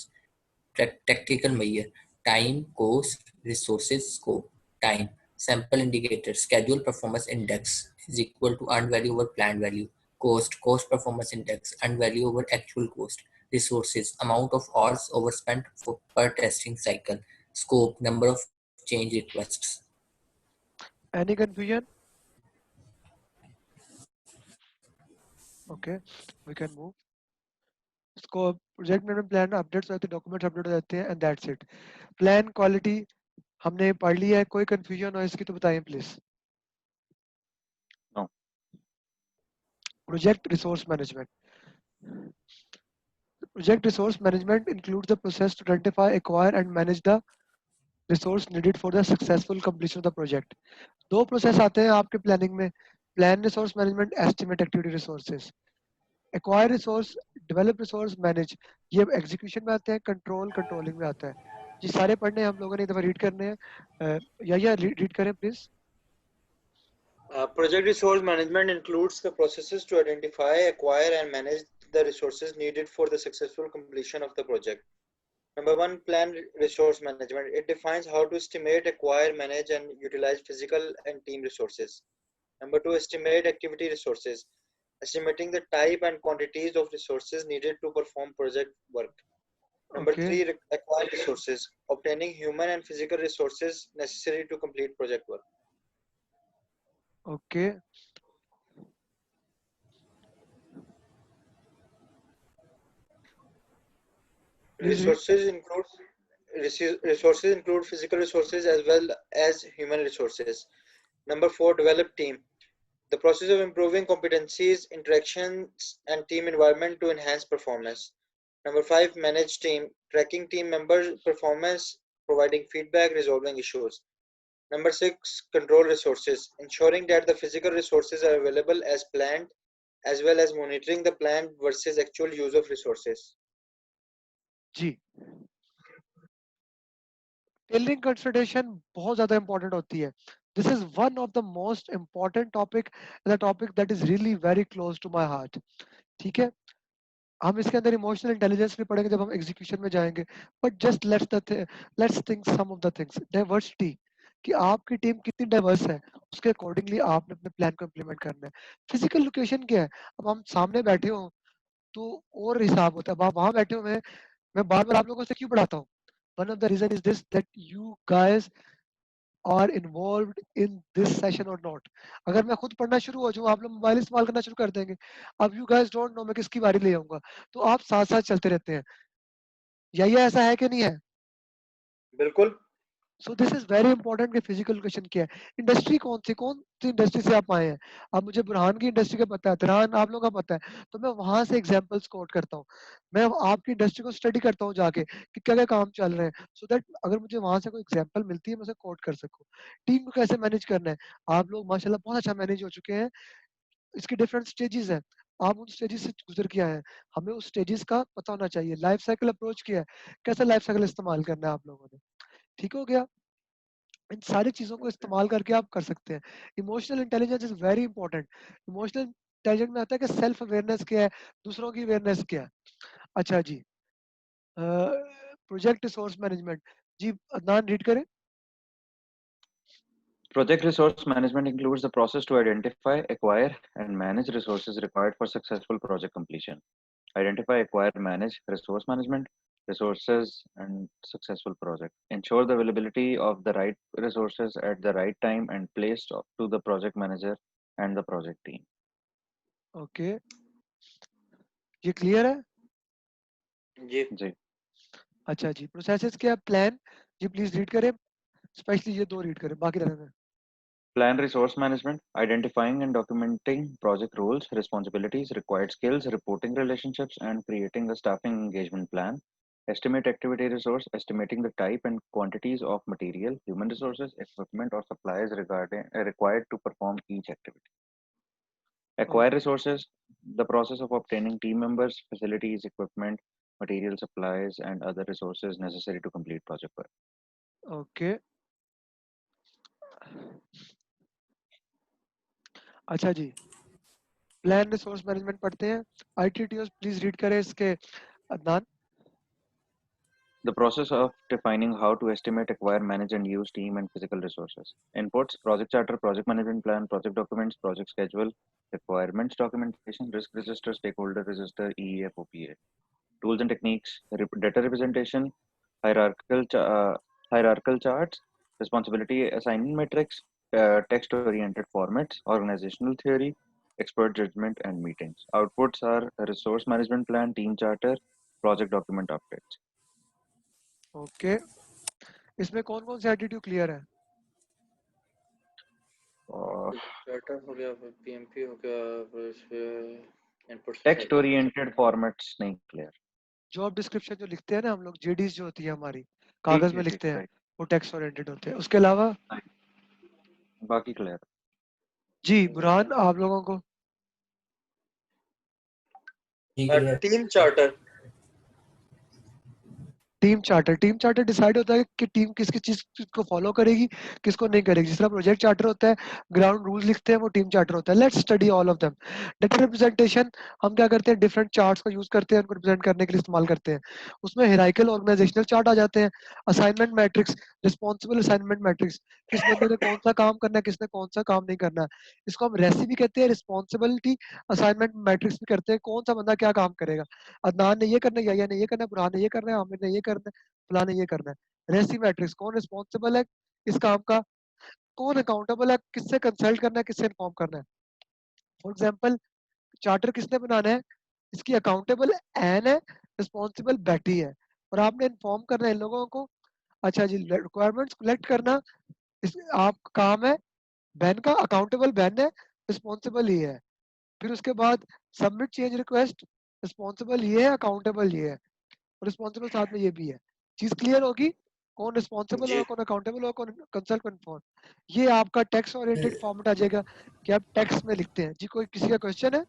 Tactical measure: time, cost, resources, scope. Time. Sample indicator: schedule performance index is equal to earned value over planned value. Cost performance index: earned value over actual cost. Resources: amount of hours overspent per testing cycle. Scope: number of change requests. Any confusion? Okay, we can move. इसको project management plan updates होते हैं, documents update हो जाते हैं, and that's it. Plan quality हमने पढ़ लिया है, कोई कंफ्यूजन हो इसकी तो बताएं please. No. Project resource management, project resource management includes the process to identify, acquire and manage the resource needed for the successful completion of the project. दो प्रोसेस आते हैं आपके प्लानिंग में, plan resource management, estimate activity resources. Acquire resource, develop resource, manage, ये execution में आते हैं, control controlling में आता है। ये सारे पढ़ने हम लोगों ने एक दफा रीड करने हैं, या रीड करें please. Project resource management includes the processes to identify, acquire, and manage the resources needed for the successful completion of the project. Number one, plan resource management. It defines how to estimate, acquire, manage, and utilize physical and team resources. Number two, estimate activity resources. Estimating the type and quantities of resources needed to perform project work. Number okay three, acquire resources. Obtaining human and physical resources necessary to complete project work. Okay, please read. Resources include physical resources as well as human resources. Number 4, develop team. The process of improving competencies, interactions, and team environment to enhance performance. Number 5, manage team. Tracking team members' performance, providing feedback, resolving issues. Number 6, control resources. Ensuring that the physical resources are available as planned, as well as monitoring the planned versus actual use of resources. जी, tailoring consultation बहुत ज्यादा important होती है. This is one of the most important topic, the topic that is really very close to my heart. ठीक है, हम इसके अंदर इमोशनल इंटेलिजेंस भी पढ़ेंगे जब हम एग्जीक्यूशन में जाएंगे. But just let's think some of the things. Diversity, कि आपकी टीम कितनी डाइवर्स है, उसके अकॉर्डिंगली आपने अपने प्लान को इम्प्लीमेंट करना है. फिजिकल लोकेशन क्या है, अब हम सामने बैठे हो तो और हिसाब होता है. अब आप वहां बैठे हुए हैं, मैं बार बार आप लोगों से क्यों पढ़ाता हूँ? One of the reason is this, that you guys are involved in this session और नॉट. अगर मैं खुद पढ़ना शुरू हो जाऊँ, आप लोग मोबाइल इस्तेमाल करना शुरू कर देंगे. अब यू गाइस डोंट नो मैं किसकी बारी ले आऊंगा, तो आप साथ साथ चलते रहते हैं. या ये ऐसा है कि नहीं है? बिल्कुल. सो दिस इज वेरी इंपॉर्टेंट कि फिजिकल लोकेशन क्या है. इंडस्ट्री कौन सी इंडस्ट्री से आप आए हैं. अब मुझे बुरहान की इंडस्ट्री का पता है, तिरहान आप लोगों का पता है, तो मैं वहां से एग्जांपल्स कोट करता हूँ. मैं आपकी इंडस्ट्री को स्टडी करता हूँ जाके कि क्या क्या काम चल रहे हैं, सो दैट अगर मुझे वहां से कोई एग्जांपल मिलती है मैं उसे कोट कर सकूँ. टीम को कैसे मैनेज करना है, आप लोग माशाल्लाह बहुत अच्छा मैनेज हो चुके हैं. इसके डिफरेंट स्टेजेस हैं, आप उन स्टेजेस से गुजर के आए हैं. हमें उस स्टेजेस का पता होना चाहिए. लाइफ साइकिल अप्रोच क्या है, कैसा लाइफ साइकिल इस्तेमाल करना है आप लोगों ने. ठीक हो गया. इन सारी चीजों को इस्तेमाल करके आप कर सकते हैं. Emotional intelligence is very important. Emotional intelligence में आता है कि सेल्फ अवेयरनेस क्या है, दूसरों की अवेयरनेस क्या है. अच्छा जी, प्रोजेक्ट रिसोर्स मैनेजमेंट. जी अदनान रीड करें. Project resource management includes the process to identify, acquire, and manage resources required for successful project completion. Identify, acquire, manage resource management, resources, and successful project. Ensure the availability of the right resources at the right time and place to the project manager and the project team. Okay, ये clear है. जी. जी. अच्छा जी, processes क्या है, plan. Ji please read करें, specially ये दो read करें, बाकी रहने दें. Plan resource management, identifying and documenting project roles, responsibilities, required skills, reporting relationships, and creating a staffing engagement plan. Estimate activity resource, estimating the type and quantities of material, human resources, equipment, or supplies required to perform each activity. Acquire resources, the process of obtaining team members, facilities, equipment, material supplies, and other resources necessary to complete project work. Okay. अच्छा जी, plan resource management पढ़ते हैं. आईटीटीओस please read करें इसके, Adnan. The process of defining how to estimate, acquire, manage, and use team and physical resources. Inputs, project charter, project management plan, project documents, project schedule, requirements documentation, risk register, stakeholder register, EEF, OPA. Tools and techniques, data representation, hierarchical charts, responsibility assignment metrics, text-oriented formats, organizational theory, expert judgment, and meetings. Outputs are resource management plan, team charter, project document updates. Okay, इसमें कौन कौन से attitude clear है? Charter हो गया, PMP हो गया, input text oriented formats नहीं क्लियर. जॉब डिस्क्रिप्शन जो लिखते हैं ना हम लोग, जेडीज जो होती है हमारी कागज में लिखते हैं, वो टेक्स्ट ओरिएंटेड होते हैं. उसके अलावा बाकी क्लियर. जी बुरहान, आप लोगों को team charter. Team charter decide होता है कि टीम किस किस चीज को फॉलो करेगी, किसको नहीं करेगी. जिस तरह प्रोजेक्ट चार्टर होता है, ग्राउंड रूल्स लिखते हैं, वो टीम चार्टर होता है. Let's study all of them. Data representation, हम क्या करते हैं, डिफरेंट चार्ट्स को यूज करते हैं, उनको रिप्रेजेंट करने के लिए इस्तेमाल करते हैं. उसमें हिरार्किकल ऑर्गेनाइजेशनल चार्ट आ जाते हैं. Assignment matrix, responsible assignment matrix, किस बंदे ने कौन सा काम करना है, किसने कौन सा काम नहीं करना है. इसको हम रेसिपी कहते हैं. रिस्पॉन्सिबिलिटी असाइनमेंट मैट्रिक्स भी करते हैं, कौन सा बंदा क्या काम करेगा. अदनान ने ये करना है, या ने ये करना है, बुरहान ने ये करना है, आमिर ने ये करना है, फलाने ये करना है. रेसी मैट्रिक्स, कौन रिस्पॉन्सिबल है इस काम का, कौन अकाउंटेबल है, किससे कंसल्ट करना है, किससे इन्फॉर्म करना है. फॉर एग्जांपल, चार्टर किसने बनाना है, इसकी अकाउंटेबल एन है, रिस्पॉन्सिबल बैटी है, और आपने इन्फॉर्म करना है इन लोगों को. अच्छा जी, रिक्वायरमेंट्स कलेक्ट करना इस आपका काम है. बैन का अकाउंटेबल बैन है, रिस्पॉन्सिबल ये है। फिर उसके बाद सबमिट चेंज रिक्वेस्ट, रिस्पॉन्सिबल ये है, अकाउंटेबल ये है, और रिस्पॉन्सिबल साथ में ये भी है। चीज क्लियर होगी, कौन रिस्पॉन्सिबल जी होगा, कौन अकाउंटेबल होगा, कौन कंसल्ट कन्फर्म। ये आपका टेक्स्ट ओरिएंटेड फॉर्मेट आ जाएगा कि आप टेक्स्ट में लिखते हैं। जी कोई किसी का क्वेश्चन है?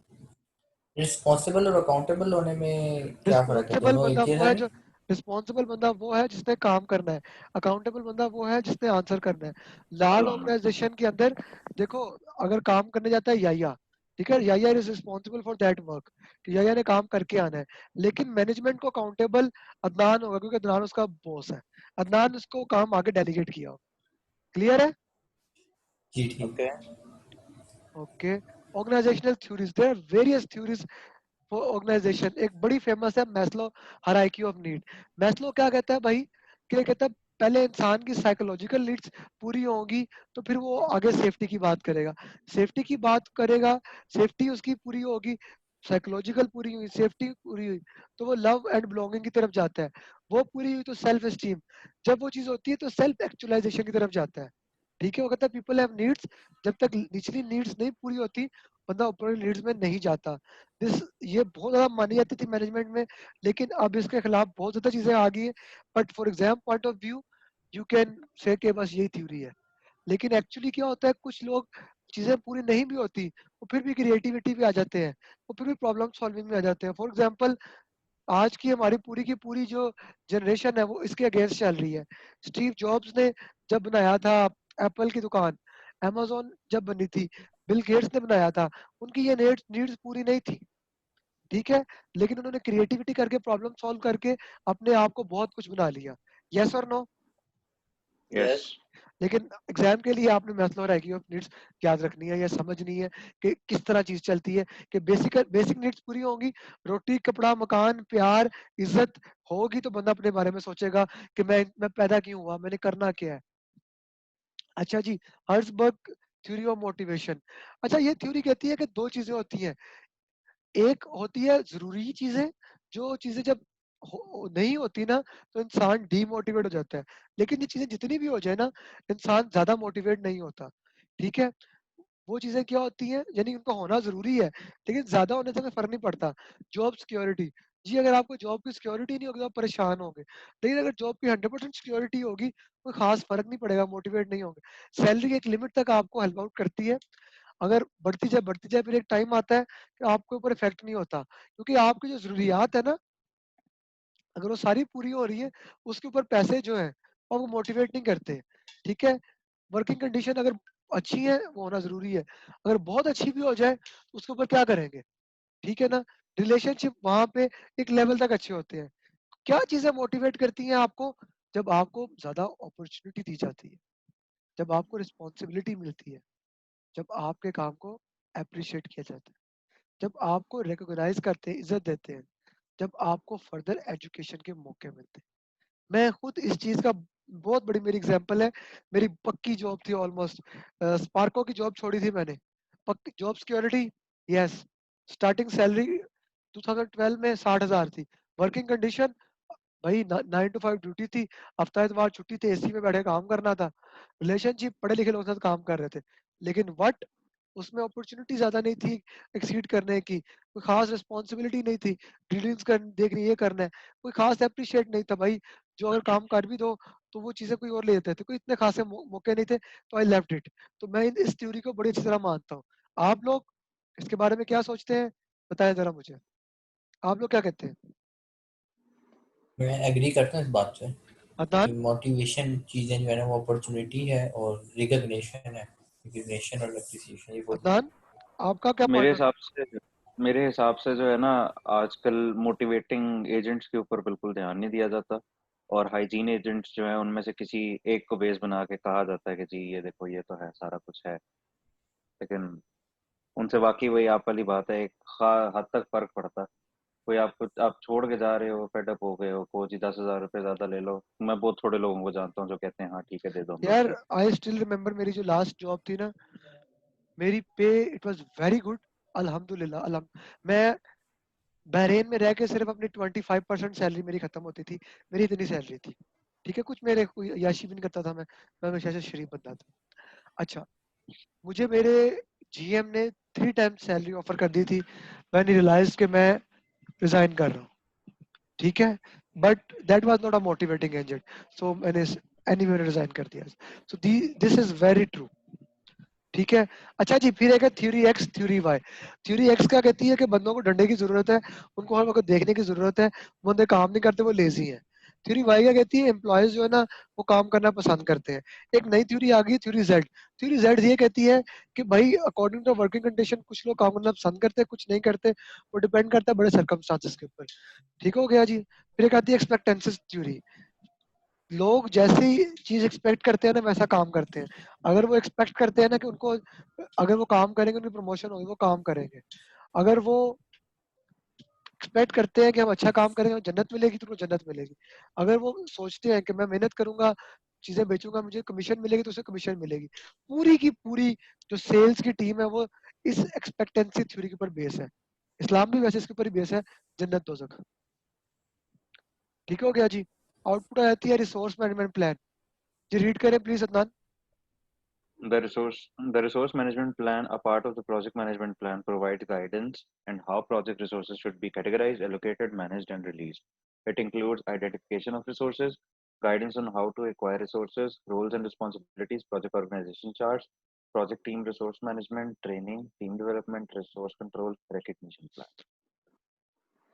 रिस्पॉन्सिबल और अकाउंटेबल होने में क्या फर्क है, रिस्पॉन्सिबल दोनों बंदा एक ही वो है है नहीं? जो रिस्पॉन्सिबल बंदा वो है जिसने काम करना है, अकाउंटेबल बंदा वो है जिसने आंसर करना है। लार्ज ऑर्गेनाइजेशन के अंदर देखो, अगर काम करने जाता है याया, ठीक है, Yahya is responsible for that work, कि याया ने काम करके आना है। लेकिन मैनेजमेंट को अकाउंटेबल अदनान होगा, क्योंकि अदनान उसका बॉस है, अदनान उसको काम आगे डेलीगेट किया। क्लियर है? जी ठीक। Okay okay. Organisational theories, there are various theories for organisation. एक बड़ी फेमस है Maslow hierarchy of need. Maslow क्या कहता है भाई, कि कहता है पहले इंसान की साइकोलॉजिकल नीड्स पूरी होंगी तो फिर वो आगे सेफ्टी की बात करेगा, सेफ्टी की बात करेगा, सेफ्टी उसकी पूरी होगी, साइकोलॉजिकल पूरी हुई, सेफ्टी पूरी हुई, तो वो लव एंड बिलोंगिंग की तरफ जाता है, वो पूरी हुई तो सेल्फ एस्टीम, जब वो चीज होती है तो सेल्फ एक्चुअलाइजेशन की तरफ जाता है। ठीक है, वो कहता है पीपल हैव नीड्स, जब तक निचली नीड्स नहीं पूरी होती बंदा ऊपर नीड्स में नहीं जाता। दिस ये बहुत ज्यादा मानी जाती थी मैनेजमेंट में, लेकिन अब इसके खिलाफ बहुत ज्यादा चीजें आ गई है। But for exam point of view you can say कि बस यही थ्योरी है। लेकिन एक्चुअली क्या होता है, कुछ लोग चीजें पूरी नहीं भी होती, वो फिर भी क्रिएटिविटी भी आ जाते हैं, वो फिर भी प्रॉब्लम सॉल्विंग में आ जाते हैं। फॉर एग्जाम्पल आज की हमारी पूरी की पूरी जो जनरेशन है वो इसके अगेंस्ट चल रही है। स्टीव जॉब्स ने जब बनाया था एप्पल की दुकान, amazon जब बनी थी, बिल गेट्स ने बनाया था, उनकी ये नीड्स पूरी नहीं थी। ठीक है, लेकिन उन्होंने क्रिएटिविटी करके प्रॉब्लम सॉल्व करके अपने आप को बहुत कुछ बना लिया। यस और नो? यस। यस लेकिन एग्जाम के लिए आपने मैस्लो हायरार्की ऑफ नीड्स याद रखनी है या समझनी है कि किस तरह चीज चलती है, कि बेसिक बेसिक नीड्स पूरी होंगी, रोटी कपड़ा मकान प्यार इज्जत होगी, तो बंदा अपने बारे में सोचेगा कि मैं पैदा क्यों हुआ, मैंने करना क्या है। अच्छा जी, हर्ट्जबर्ग थ्योरी ऑफ मोटिवेशन। अच्छा, ये थ्योरी कहती है कि दो चीजें होती हैं, एक होती है जरूरी चीजें, जो चीजें जब नहीं होती ना तो इंसान डीमोटिवेट हो जाता है, लेकिन ये चीजें जितनी भी हो जाए ना इंसान ज्यादा मोटिवेट नहीं होता। ठीक है, वो चीजें क्या होती हैं, यानी उनका होना जरूरी है लेकिन ज्यादा होने से हमें फर्क नहीं पड़ता। जॉब सिक्योरिटी, जी अगर आपको जॉब की सिक्योरिटी नहीं होगी तो आप परेशान होंगे, लेकिन अगर जॉब की 100% सिक्योरिटी होगी कोई खास फर्क नहीं पड़ेगा, मोटिवेट नहीं होंगे। सैलरी एक लिमिट तक आपको हेल्प आउट करती है, अगर बढ़ती जाए फिर एक टाइम आता है कि आपके ऊपर इफेक्ट नहीं होता, क्योंकि आपकी जो जरूरियात है ना अगर वो सारी पूरी हो रही है, उसके ऊपर पैसे जो है वो आपको मोटिवेट नहीं करते। ठीक है, वर्किंग कंडीशन अगर अच्छी है वो होना जरूरी है, अगर बहुत अच्छी भी हो जाए तो उसके ऊपर क्या करेंगे। ठीक है ना, रिलेशनशिप वहां पे एक लेवल तक अच्छे होते हैं। क्या चीजें मोटिवेट करती हैं आपको, जब आपको ज्यादा अपॉर्चुनिटी दी जाती है, जब आपको रिस्पॉन्सिबिलिटी मिलती है, जब आपके काम को अप्रिशिएट किया जाता है, जब आपको रिकॉग्नाइज करते हैं, इज्जत देते हैं, जब आपको फर्दर एजुकेशन के मौके मिलते हैं। मैं खुद इस चीज का बहुत बड़ी मेरी एग्जांपल है, मेरी पक्की जॉब थी ऑलमोस्ट, स्पार्को की जॉब छोड़ी थी मैंने, पक्की job security, yes, starting salary 2012 में 60,000 थी, वर्किंग कंडीशन भाई 9 to 5 ड्यूटी थी, हफ्ता इतवार छुट्टी थी, एसी में बैठे काम करना था, रिलेशनशिप पढ़े लिखे लोगों के साथ काम कर रहे थे, लेकिन वट उसमें अपॉर्चुनिटी ज्यादा नहीं थी एक्सीड करने की, कोई खास रिस्पॉन्सिबिलिटी नहीं थी, डीलिंग्स कर देखनी ये करना है, कोई खास अप्रिशिएट नहीं था भाई, जो अगर काम कर भी दो तो वो चीजें कोई और ले लेते थे, कोई इतने खासे मौके नहीं थे, तो आई लेफ्ट इट। तो मैं इस थ्योरी को बड़ी अच्छी तरह मानता हूँ। आप लोग इसके बारे में क्या सोचते हैं, बताएं जरा मुझे, आप लोग क्या कहते हैं? मैं एग्री करता हूँ इस बात से कि अदनान? मोटिवेशन चीज़ें जो है ना वो अपॉर्चुनिटी है और रिकग्निशन है, रिकग्निशन और एप्रिसिएशन ये बहुत अदनान, आपका क्या मेरे पॉइंट ऑफ? हिसाब से मेरे हिसाब से जो है ना, आजकल मोटिवेटिंग एजेंट्स के ऊपर बिल्कुल ध्यान नहीं दिया जाता, और हाइजीन एजेंट्स जो है उनमें से किसी एक को बेस बना के कहा जाता है कि जी ये देखो ये तो है, सारा कुछ है, लेकिन उनसे वाकई वही आप वाली बात है, एक हद तक फर्क पड़ता है। कोई आप छोड़ के जा रहे हो, फेडअप हो गए हो, को जी 10,000 रुपये ज्यादा ले लो, मैं बहुत थोड़े लोगों को जानता हूँ जो कहते हैं हाँ ठीक है दे दो, हम लोग यार पे। आई स्टिल रिमेम्बर मेरी जो लास्ट जॉब थी ना, मेरी पे इट वाज वेरी गुड, अल्हम्दुलिल्लाह मैं बहरेन में रह के सिर्फ अपनी 25% सैलरी मेरी खत्म होती थी, मेरी इतनी सैलरी थी। ठीक है, कुछ मेरे कोई याशी भी नहीं करता था, मैं हमेशा से शरीफ बंदा था। अच्छा, मुझे मेरे जीएम ने 3 टाइम्स सैलरी ऑफर कर दी थी, मैंने रियलाइज कि मैं रिजाइन कर रहा हूँ, ठीक है, but that was not a motivating angel, so मैंने एनीवे रिजाइन कर दिया। So this is very true, ठीक है। अच्छा जी, फिर एक है theory X theory Y. Theory X क्या कहती है कि बंदों को डंडे की जरूरत है, उनको हर वक्त देखने की जरूरत है, बंदे काम नहीं करते, वो लेजी हैं। थ्योरी वाई क्या कहती है, एम्प्लॉयज जो है ना वो काम करना पसंद करते हैं। एक नई थ्योरी आ गई, थ्योरी जेड। थ्योरी जेड ये कहती है कि भाई अकॉर्डिंग टू वर्किंग कंडीशन कुछ लोग काम करना पसंद करते हैं, कुछ नहीं करते, वो डिपेंड करता है बड़े सर्कमस्टांसेस के ऊपर। ठीक हो गया जी। फिर एक आती है एक्सपेक्टेंसीज थ्योरी। लोग जैसी चीज एक्सपेक्ट करते हैं ना वैसा काम करते हैं। अगर वो एक्सपेक्ट करते हैं ना कि उनको, अगर वो काम करेंगे उनकी प्रमोशन होगी, वो काम करेंगे। अगर वो एक्सपेक्ट करते हैं कि हम अच्छा काम करेंगे, जन्नत मिलेगी, तो उनको जन्नत मिलेगी। अगर वो सोचते हैं कि मैं मेहनत करूंगा, चीजें बेचूंगा, मुझे कमीशन मिलेगी, तो उसे कमीशन मिलेगी। पूरी की पूरी जो सेल्स की टीम है वो इस एक्सपेक्टेंसी थ्योरी के ऊपर बेस है। इस्लाम भी वैसे इसके ऊपर ही बेस है, जन्नत दोजख। ठीक हो गया जी। आउटपुट आ जाती है रिसोर्स मैनेजमेंट प्लान। जी रीड करें please Adnan. The resource management plan, a part of the project management plan, provides guidance and how project resources should be categorized, allocated, managed, and released. It includes identification of resources, guidance on how to acquire resources, roles and responsibilities, project organization charts, project team resource management, training, team development, resource control, recognition plan.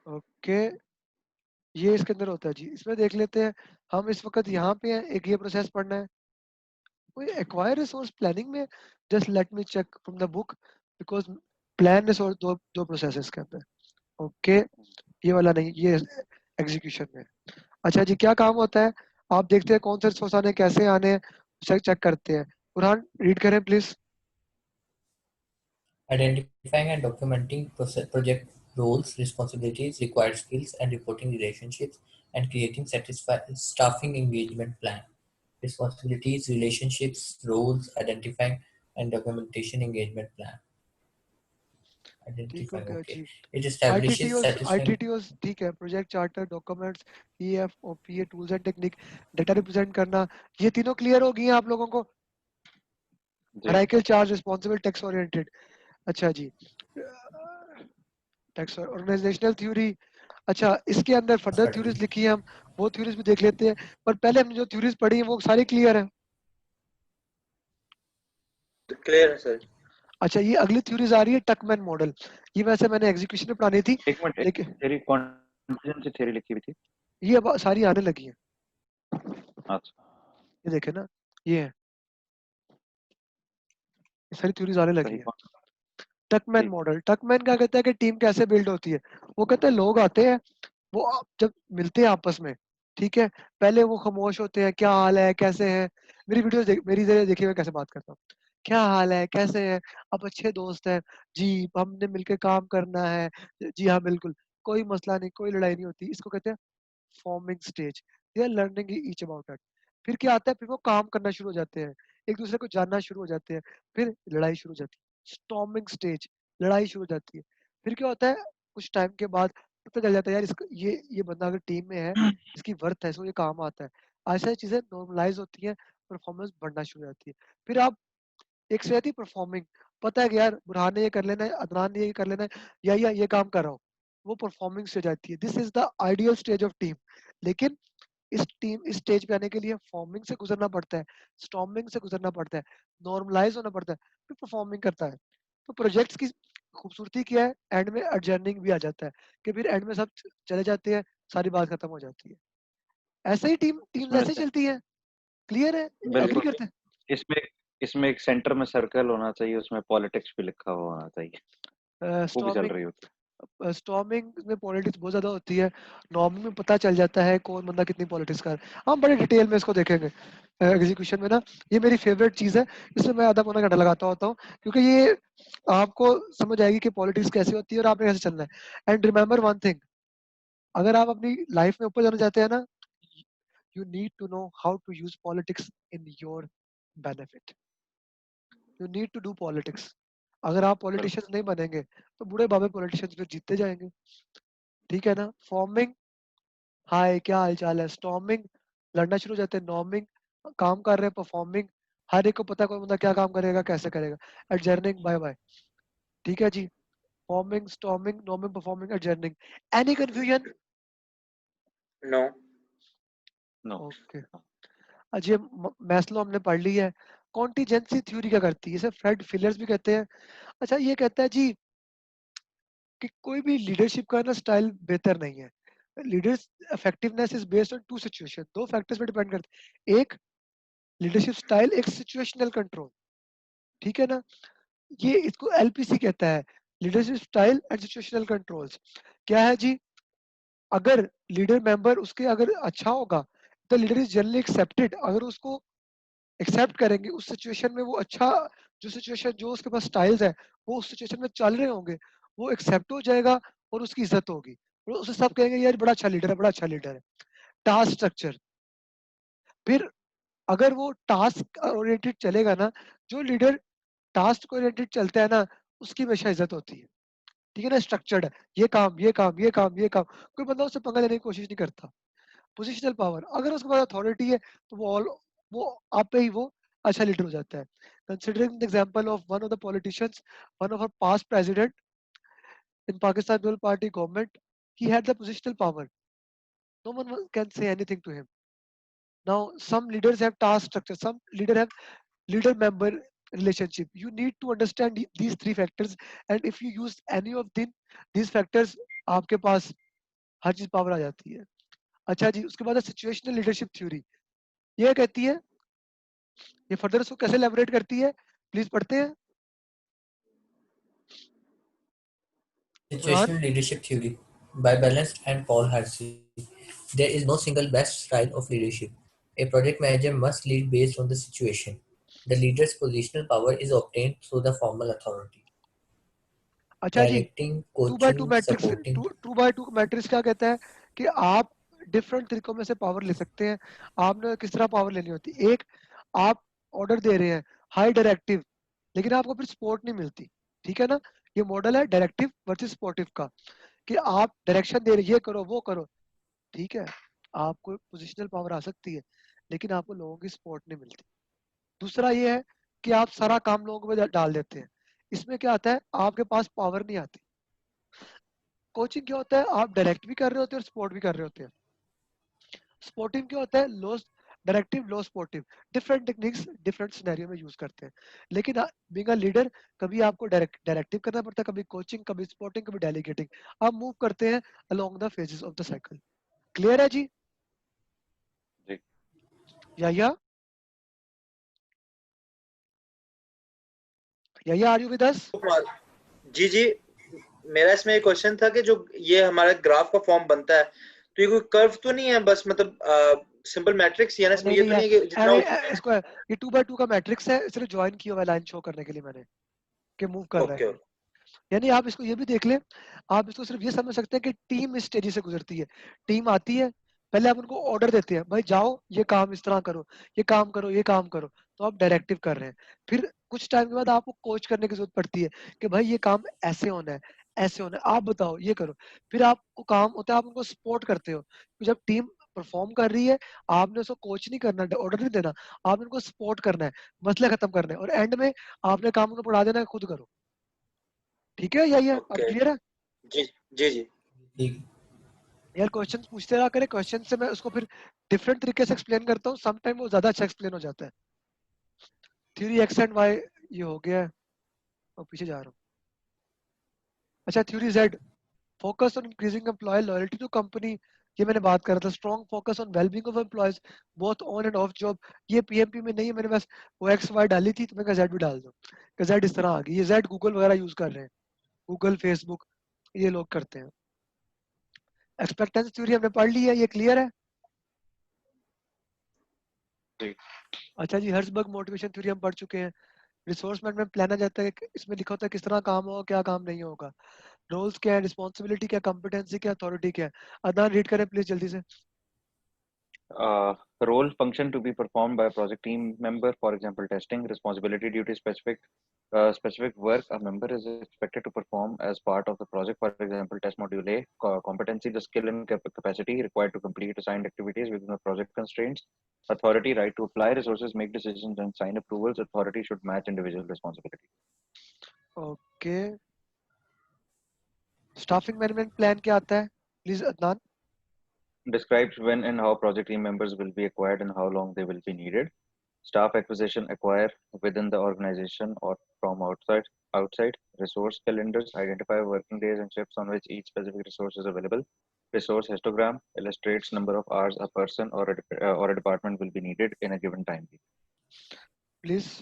Okay, ये इसके अंदर होता है जी। इसमें देख लेते हैं, हम इस वक्त यहाँ पे हैं, एक ये प्रोसेस पढ़ना है। कोई एक्वायर रिसोर्स प्लानिंग में, just let me check from the book, because plan resource दो दो प्रोसेस है इसके अंदर। ओके, ये वाला नहीं, ये एग्जीक्यूशन में। अच्छा जी, क्या काम होता है, आप देखते हैं कौन से रिसोर्स आने, कैसे आने, चेक चेक करते हैं। बुरहान रीड करें please. Identifying and documenting project roles, responsibilities, required skills, and reporting relationships, and creating staffing engagement plan. Responsibilities, relationships, roles, identifying, and documentation engagement plan. ठीक हो Identifying, गया okay. Ji. It establishes आईटीटीओस, satisfying. आईटीटीओस ठीक है, project charter, documents, EF, OPA, tools and technique, data represent करना, ये तीनों clear हो गई हैं आप लोगों को। जी हराइकल चार्ज, रिस्पॉन्सिबल, टेक्स ओरिएंटेड। अच्छा जी, टेक्स ऑर्गेनाइजेशनल थ्योरी। अच्छा, इसके अंदर फर्दर थ्योरीज लिखी है, हम वो थ्योरीज भी देख लेते हैं। पर पहले हमने जो थ्योरीज पढ़ी है वो सारी क्लियर है। क्लियर है सर। अच्छा, ये अगली थ्योरीज आ रही है टकमैन मॉडल। ये वैसे मैंने एग्जीक्यूशन में पढ़ानी थी, एक मिनट, एक लेकिन थ्योरी कॉन्टिजेंसी थ्योरी लिखी हुई थी। ये अब सारी आने लगी है। अच्छा ये देखे ना, ये है, ये सारी थ्योरीज आने लगी सही है। कौन। टकमैन ठीक। मॉडल, टकमैन क्या कहता है कि टीम कैसे बिल्ड होती है। वो कहते हैं लोग आते हैं, वो जब मिलते हैं आपस में, ठीक है, पहले वो खामोश होते हैं, क्या हाल है, कैसे हैं। मेरी वीडियो मेरी जरिए देखिए मैं कैसे बात करता हूँ। क्या हाल है, कैसे हैं, अब अच्छे दोस्त हैं जी, हमने मिलकर काम करना है, जी हाँ बिल्कुल, कोई मसला नहीं, कोई लड़ाई नहीं होती। इसको कहते हैं forming stage. They are learning each about it. फिर क्या आता है, फिर वो काम करना शुरू हो जाते हैं, एक दूसरे को जानना शुरू हो जाते हैं, फिर लड़ाई शुरू हो जाती है, स्टॉर्मिंग स्टेज, लड़ाई शुरू हो जाती है। फिर क्या होता है, कुछ टाइम के बाद पता चल जाता है यार इसका, ये बंदा अगर टीम में है, इसकी वर्थ है, इसको ये काम आता है। ऐसा चीजें नॉर्मलाइज होती है, परफॉर्मेंस बढ़ना शुरू हो जाती है। फिर आप, एक से आती परफॉर्मिंग, पता है कि यार बुरहान ने ये कर लेना है, अदनान ने ये कर लेना है, या ये काम कर रहा हूँ, वो परफॉर्मिंग स्टेज आती है। This is the ideal stage of team. लेकिन इस स्टेज पे आने के लिए फॉर्मिंग से गुजरना पड़ता है, स्टॉर्मिंग से गुजरना पड़ता है, नॉर्मलाइज होना पड़ता है, फिर परफॉर्मिंग करता है। तो प्रोजेक्ट्स की खूबसूरती क्या है, एंड में एडजर्निंग भी आ जाता है, कि फिर एंड में सब चले जाते हैं, सारी बात खत्म हो जाती है। ऐसे ही टीम्स इसमें ऐसे ही चलती है। क्लियर है, एग्री बिल्कुल, करते हैं। इसमें इसमें एक सेंटर में सर्कल होना चाहिए, उसमें पॉलिटिक्स भी लिखा हुआ होना चाहिए, वो भी चल स्टॉर्मिंग, रही होती स्टॉर्मिंग में पॉलिटिक्स बहुत ज्यादा होती है, नॉर्मिंग में पता चल जाता है कौन बंदा कितनी पॉलिटिक्स कर। हम बड़े डिटेल में इसको देखेंगे एग्जीक्यूशन में ना। ये मेरी फेवरेट चीज है, इसमें मैं आधा पौना घंटा लगाता होता हूँ, क्योंकि ये आपको समझ आएगी कि पॉलिटिक्स कैसी होती है और आपने कैसे चलना है। एंड रिमेंबर वन थिंग, अगर आप अपनी लाइफ में ऊपर जाना चाहते हैं ना, you need to know how to use politics in your benefit. You need to do politics. अगर आप है। बिल्कुल। पॉलिटिशियंस नहीं बनेंगे तो बूढ़े बाबे पॉलिटिशियंस फिर जीतते जाएंगे। ठीक है ना। फॉर्मिंग, हाय क्या हाल चाल है, स्टॉर्मिंग, लड़ना शुरू हो जाते हैं, नॉर्मिंग, काम कर रहे हैं, परफॉर्मिंग, हर एक को पता है कौन बंदा क्या काम करेगा, कैसे करेगा. Adjourning, bye bye. ठीक है जी. Forming, storming, norming, performing, adjourning. Any confusion? No. No. Okay. Ajay, Maslow हमने पढ़ ली है. कॉन्टिजेंसी थ्योरी क्या करती है? इसे फ्रेड फिलर्स भी कहते हैं. अच्छा, ये कहता है जी कि कोई भी लीडरशिप का ना स्टाइल बेहतर नहीं है. Leaders effectiveness is based on to situation. दो फैक्टर्स पे डिपेंड करते हैं. एक लीडरशिप स्टाइल, एक सिचुएशनल कंट्रोल. ठीक है ना. ये इसको एलपीसी कहता है, leadership style and situational controls. क्या है जी? अगर लीडर मेंबर उसके अगर अच्छा होगा, the leader is generally accepted. अगर उसको एक्सेप्ट करेंगे उस सिचुएशन में, वो अच्छा, जो सिचुएशन, जो उसके पास स्टाइल्स है, वो उस सिचुएशन में चल रहे होंगे, वो एक्सेप्ट हो जाएगा और उसकी इज्जत होगी. और उसे सब कहेंगे यार बड़ा अच्छा लीडर है, बड़ा अच्छा लीडर है. Task structure. फिर अगर वो टास्क ओरिएंटेड चलेगा ना, जो लीडर टास्क ओरिएंटेड चलता है ना, उसकी हमेशा इज्जत होती है. ठीक है ना. स्ट्रक्चर्ड है, ये काम, ये काम, ये काम, ये काम. कोई बंदा उससे पंगा लेने की कोशिश नहीं करता. पोजिशनल पावर, अगर उसके पास अथॉरिटी है तो वो आप पे ही वो अच्छा लीडर हो जाता है. Considering the example of one of the politicians, one of our past president in Pakistan People Party government, he had the positional power. No one can say anything to him. Now some leaders have task structure, some leader have leader member relationship. You need to understand these three factors, and if you use any of these factors, आपके पास हर चीज power आ जाती है. अच्छा जी, उसके बाद situational leadership theory. ये कहती है, ये फर्दर इसको कैसे एलैबोरेट करती है, प्लीज पढ़ते हैं. Farhan. Situational leadership theory by Balance and Paul Hersey. There is no single best style of leadership. A project manager must lead based on the situation. The leader's positional power is obtained through the formal authority. अच्छा जी, Directing, 2x2 coaching, matrix, supporting. 2x2 matrix क्या कहता है कि आप different तरीकों में से power ले सकते हैं. आपने किस तरह पावर लेनी होती है? एक, आप ऑर्डर दे रहे हैं, हाई डायरेक्टिव, लेकिन आपको फिर सपोर्ट नहीं मिलती. ठीक है ना. ये मॉडल है डायरेक्टिव वर्सेस सपोर्टिव का, कि आप डायरेक्शन दे रहे हैं, ये करो वो करो. ठीक है, आपको पोजिशनल पावर आ सकती है, लेकिन आपको लोगों की सपोर्ट नहीं मिलती. दूसरा ये है कि आप सारा काम लोगों पे डाल देते हैं. इसमें क्या आता है, आपके पास पावर नहीं आती. कोचिंग क्या होता है, आप डायरेक्ट भी कर रहे होते हैं और सपोर्ट भी कर रहे होते हैं. सपोर्टिव क्या होता है, low directive, low supportive. Different techniques different scenario में यूज करते हैं. लेकिन बीइंग अ लीडर, कभी आपको डायरेक्टिव करना पड़ता है, कभी कोचिंग, कभी सपोर्टिंग, कभी डेलीगेटिंग. आप मूव करते हैं along the phases of the cycle. Clear है जी? जी. या आर यू विद अस? जी जी, मेरा इसमें एक क्वेश्चन था कि जो ये हमारा ग्राफ का फॉर्म बनता है, तो ये कोई कर्व तो नहीं है, बस मतलब सिंपल मैट्रिक्स है ना, इसमें नहीं ये नहीं तो है, नहीं है कि जितना इसको ये 2x2 का मैट्रिक्स है, इसलिए ज्वाइन किया हुआ लाइन शो करने के लिए मैंने, कि मूव कर रहा है ओके ये. यानी आप इसको ये भी देख लें, आप इसको सिर्फ ये समझ सकते हैं कि टीम इस स्टेज से गुजरती है. टीम आती है, पहले आप उनको ऑर्डर देते हैं, भाई जाओ ये काम इस तरह करो, ये काम करो, ये काम करो. तो आप डायरेक्टिव कर रहे हैं. फिर कुछ टाइम के बाद आपको कोच करने की जरूरत पड़ती है कि भाई ये काम ऐसे होना है, ऐसे होना है, आप बताओ ये करो. फिर आपको काम होता है, आप उनको सपोर्ट करते हो. तो जब टीम परफॉर्म कर रही है, आपने उसको कोच नहीं करना, ऑर्डर नहीं देना, आपने उनको सपोर्ट करना है, मसले खत्म करना है, और एंड में आपने काम उनको पढ़ा देना है, खुद करो. ठीक है, यही है. अब ओके. क्लियर है? जी जी जी. ठीक. यार क्वेश्चन पूछते रहा करें, क्वेश्चन से मैं उसको फिर डिफरेंट तरीके से एक्सप्लेन करता हूँ, सम टाइम वो ज्यादा अच्छा एक्सप्लेन हो जाता है. थ्योरी एक्स एंड वाई ये हो गया है, और पीछे जा रहा हूँ. अच्छा, theory Z, focus on increasing employee loyalty to company. ये मैंने बात कर रहा था. Strong focus on wellbeing of employees both on and off job. ये पीएमपी में नहीं है, मैंने बस वो एक्स वाई डाली थी, तो मैं जेड भी डाल दूँ. जेड इस तरह आ गई. ये जेड गूगल वगैरह यूज कर रहे हैं, गूगल, फेसबुक, ये लोग करते हैं. एक्सपेक्टेंस थ्योरी हमने पढ़ ली है, ये क्लियर है? जी. अच्छा जी, हर्सबर्ग मोटिवेशन थ्योरी हम पढ़ चुके हैं. रिसोर्स मैनेजमेंट प्लान आ जाता है कि इसमें लिखा होता है किस तरह काम होगा, क्या काम नहीं होगा. रोल्स क्या है, रिस्पॉन्सिबिलिटी क्या, कॉम्पिटेंसी क्या, अथॉरिटी क्या है. अदनान रीड करें प्लीज जल्दी से. Role function to be performed by a project team member, for example testing, responsibility duty specific, specific work a member is expected to perform as part of the project. For example, test module A, competency, the skill and capacity required to complete assigned activities within the project constraints. Authority, right to apply resources, make decisions, and sign approvals. Authority should match individual responsibility. Okay, staffing management plan क्या आता है please Adnan? Describes when and how project team members will be acquired and how long they will be needed. Staff acquisition, acquire within the organization or from outside. Resource calendars, identify working days and shifts on which each specific resource is available. Resource histogram illustrates number of hours a person or a department will be needed in a given time. Please.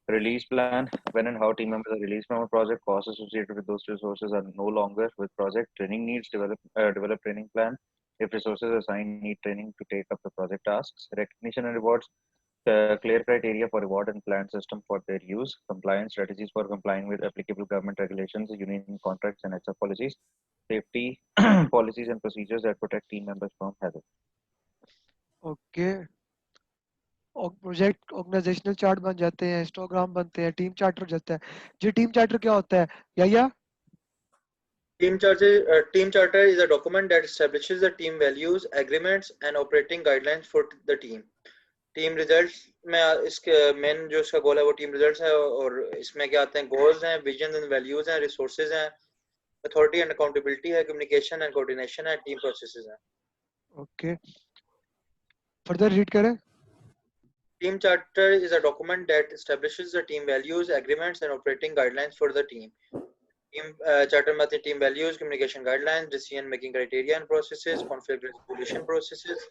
Release plan, when and how team members are released from a project. Costs associated with those resources are no longer with project. Training needs, develop training plan. If resources assigned need training to take up the project tasks. Recognition and rewards, clear criteria for reward and plan system for their use. Compliance strategies for complying with applicable government regulations, union contracts, and HR policies. Safety policies and procedures that protect team members from hazard. Okay, project organisational chart बन जाते हैं, histogram बनते हैं, team charter जाता है. जी team charter क्या होता है? या Team charter is a document that establishes the team values, agreements, and operating guidelines for the team. Team results में इसके मेन जो इसका गोल है वो टीम रिजल्ट्स है, और इसमें क्या आते हैं? गोल्स हैं, विजन एंड वैल्यूज हैं, रिसोर्सेज हैं, अथॉरिटी एंड अकाउंटेबिलिटी है, कम्युनिकेशन एंड कोऑर्डिनेशन है, टीम प्रोसेसेस हैं. ओके, फर्दर रीड करें. Team charter is a document that establishes the team values, agreements, and operating guidelines for the team. Team charter में team values, communication guidelines, decision making criteria and processes, conflict resolution processes,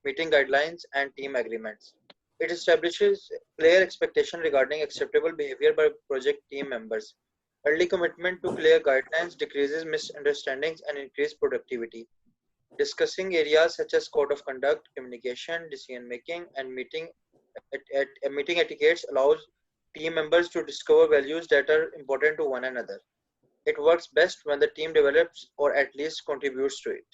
meeting guidelines, and team agreements. It establishes clear expectation regarding acceptable behavior by project team members. Early commitment to clear guidelines decreases misunderstandings and increases productivity. Discussing areas such as code of conduct, communication, decision making, and meeting etiquettes allows team members to discover values that are important to one another. It works best when the team develops or at least contributes to it.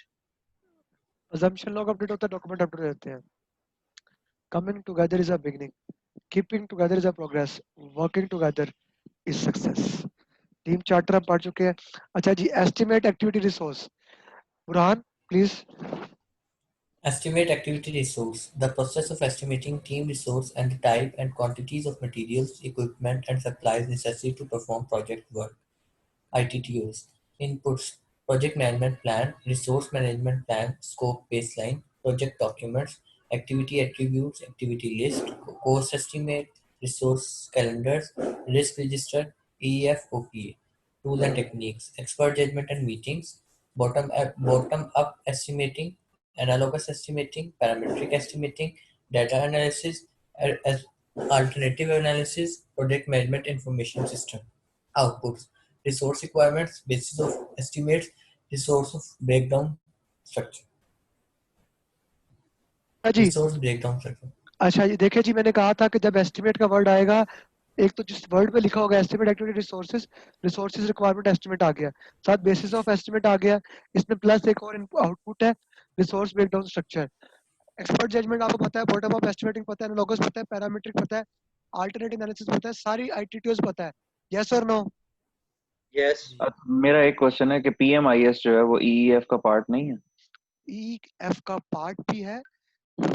assumption log update होता है, document update रहते हैं. coming together is a beginning, keeping together is a progress, working together is success. Team charter हम पढ़ चुके हैं. अच्छा जी, estimate activity resource. Burhan please. Estimate activity resource. The process of estimating team resource and the type and quantities of materials, equipment, and supplies necessary to perform project work. ITTOs. Inputs. Project management plan, resource management plan, scope baseline, project documents, activity attributes, activity list, course estimate, resource calendars, risk register, EF OPA. Tools and techniques. Expert judgment and meetings. Bottom up estimating, analogous estimating, parametric estimating, data analysis, as alternative analysis, project management information system. Outputs. Resource requirements, basis of estimates, resource of breakdown structure. जी Resource breakdown structure. अच्छा जी, देखिए जी, मैंने कहा था कि जब estimate का word आएगा, एक तो जिस वर्ड पे लिखा होगा estimate activity resources, resources requirement estimate आ गया, साथ बेसिस ऑफ एस्टिमेट आ गया, इसमें प्लस एक और आउटपुट है resource breakdown structure. Expert judgement आपको पता है, बॉटम अप एस्टिमेटिंग पता है, एनालॉगस पता है, पैरामीट्रिक पता है, अल्टरनेटिव एनालिसिस पता है, सारी आईटीटीओस पता है. यस और नो? Yes. मेरा एक क्वेश्चन है कि PMIS जो है वो EEF का पार्ट नहीं है? EF का पार्ट भी है,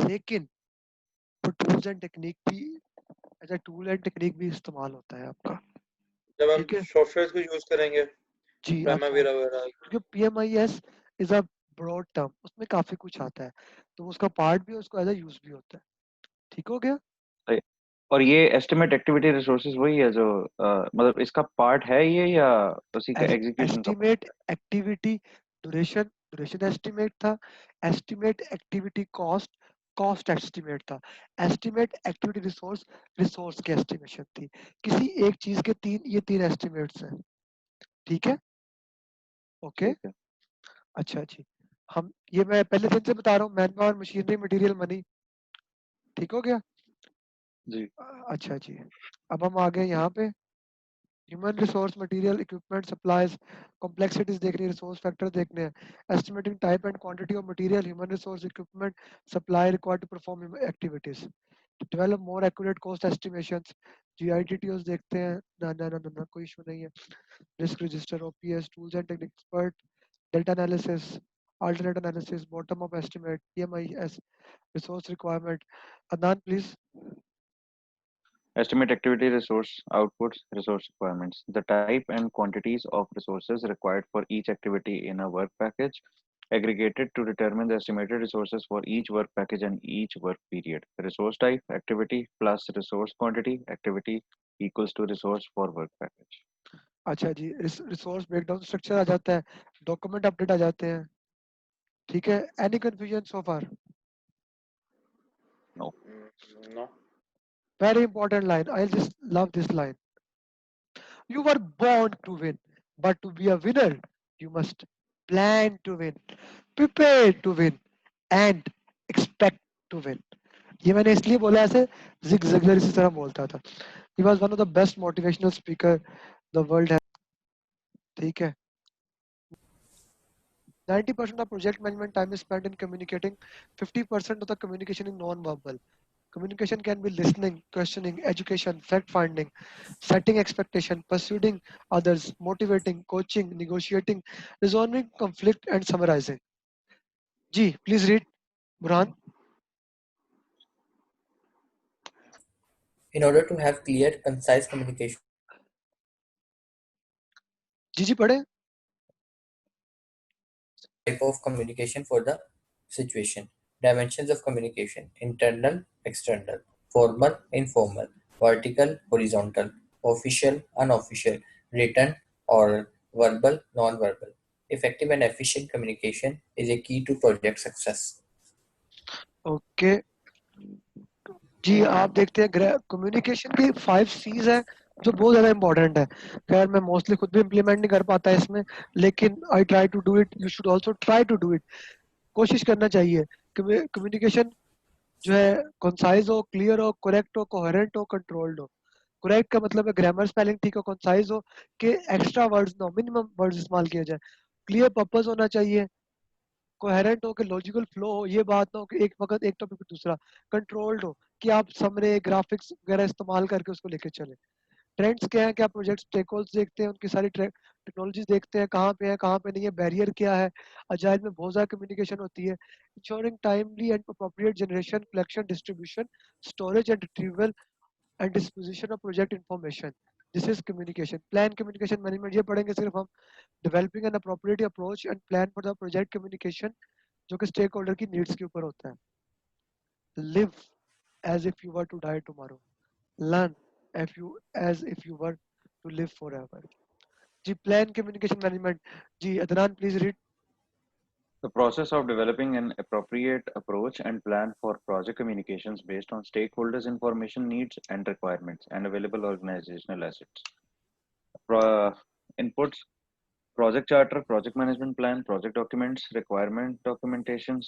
लेकिन टूल्स एंड टेक्निक भी, as a tool and technique भी इस्तेमाल होता है आपका. जब हम ठीक है सॉफ्टवेयर को यूज करेंगे, जी, आप प्राइमवेरा वगैरह. क्योंकि PMIS is a broad term, उसमें काफी कुछ आता है, तो उसका पार्ट भी है, उसको एज अ यूज भी होता है. ठीक हो गया? और ये एस्टिमेट एक्टिविटी रिसोर्सेज वही है जो मतलब इसका पार्ट है ये, या उसी का एग्जीक्यूशन का? Estimate activity duration, duration estimate था. Estimate activity cost, cost estimate था. एस्टिमेट एक्टिविटी रिसोर्स, रिसोर्स की एस्टिमेशन थी. किसी एक चीज के ये तीन एस्टिमेट्स हैं. ठीक है, ओके. ठीक है. अच्छा जी, हम ये मैं पहले दिन से बता रहा हूँ, man power, machinery, material, money. ठीक हो गया जी. अच्छा जी, अब हम आ गए यहाँ पे. Human resource, material, equipment, supplies, complexities देखनी है, रिसोर्स फैक्टर देखने हैं. Estimating type and quantity of material, human resource, equipment, supply required to perform activities. Develop more accurate cost estimations, GITTOs देखते हैं, ना कोई इशू नहीं है, risk register, OPS, tools and techniques expert, data analysis, alternate analysis, bottom up estimate, PMIS, resource requirement. Adnan, please. Estimate activity, resource outputs, resource requirements. The type and quantities of resources required for each activity in a work package, aggregated to determine the estimated resources for each work package and each work period. Resource type, activity plus resource quantity, activity equals to resource for work package. अच्छा जी, resource breakdown structure आ जाता है, document update आ जाते हैं, ठीक है. Any confusion so far? No. No. Very important line, I just love this line. You were born to win, but to be a winner you must plan to win, prepare to win and expect to win. ये मैंने इसलिए बोला, ऐसे zig Ziggler इसी तरह बोलता था. He was one of the best motivational speaker the world has. ठीक है. 90% of project management time is spent in communicating. 50% of the communication is non-verbal. Communication can be listening, questioning, education, fact-finding, setting expectation, persuading others, motivating, coaching, negotiating, resolving conflict, and summarizing. Ji, please read, Burhan. In order to have clear, concise communication, जी पढ़े. type of communication for the situation, dimensions of communication, internal, external, formal, informal, vertical, horizontal, official, unofficial, written, oral, verbal, non-verbal. Effective and efficient communication is a key to project success. Okay जी, आप देखते हैं communication की 5 C's है जो बहुत ज्यादा important है. खैर मैं मोस्टली खुद भी इम्प्लीमेंट नहीं कर पाता इसमें, लेकिन I try to do it. You should also try to do it. कोशिश करना चाहिए. कम्युनिकेशन जो है कंसाइज हो, क्लियर हो, करेक्ट हो, कोहेरेंट हो, कंट्रोल्ड हो. करेक्ट का मतलब है ग्रामर स्पेलिंग ठीक हो, कंसाइज हो कि एक्स्ट्रा वर्ड्स ना हो, मिनिमम वर्ड्स इस्तेमाल किया जाए. क्लियर पर्पस होना चाहिए, कोहेरेंट हो कि लॉजिकल फ्लो हो, ये बात ना हो कि एक वक्त एक टॉपिक पे दूसरा. कंट्रोल्ड हो कि आप समरे ग्राफिक्स वगैरह इस्तेमाल करके उसको लेके चले. ट्रेंड्स क्या है, क्या प्रोजेक्ट स्टेकहोल्डर्स देखते हैं, उनकी सारी टेक्नोलॉजीज देखते हैं, कहाँ पे है कहाँ पे नहीं है, बैरियर क्या है. अजाइल में बहुत ज़्यादा कम्युनिकेशन होती है. Ensuring timely and appropriate generation, collection, distribution, storage and retrieval and disposition of project information. This is communication. Plan communication management ये पढ़ेंगे सिर्फ हम. Developing an appropriate approach and plan for the project communication, जो कि stake holder की needs के ऊपर होता है. Live as if you were to die tomorrow, learn as if you were to live forever. जी, plan communication management. जी, Adnan, please read. The process of developing an appropriate approach and plan for project communications based on stakeholders' information needs and requirements and available organizational assets. Inputs: project charter, project management plan, project documents, requirement documentation,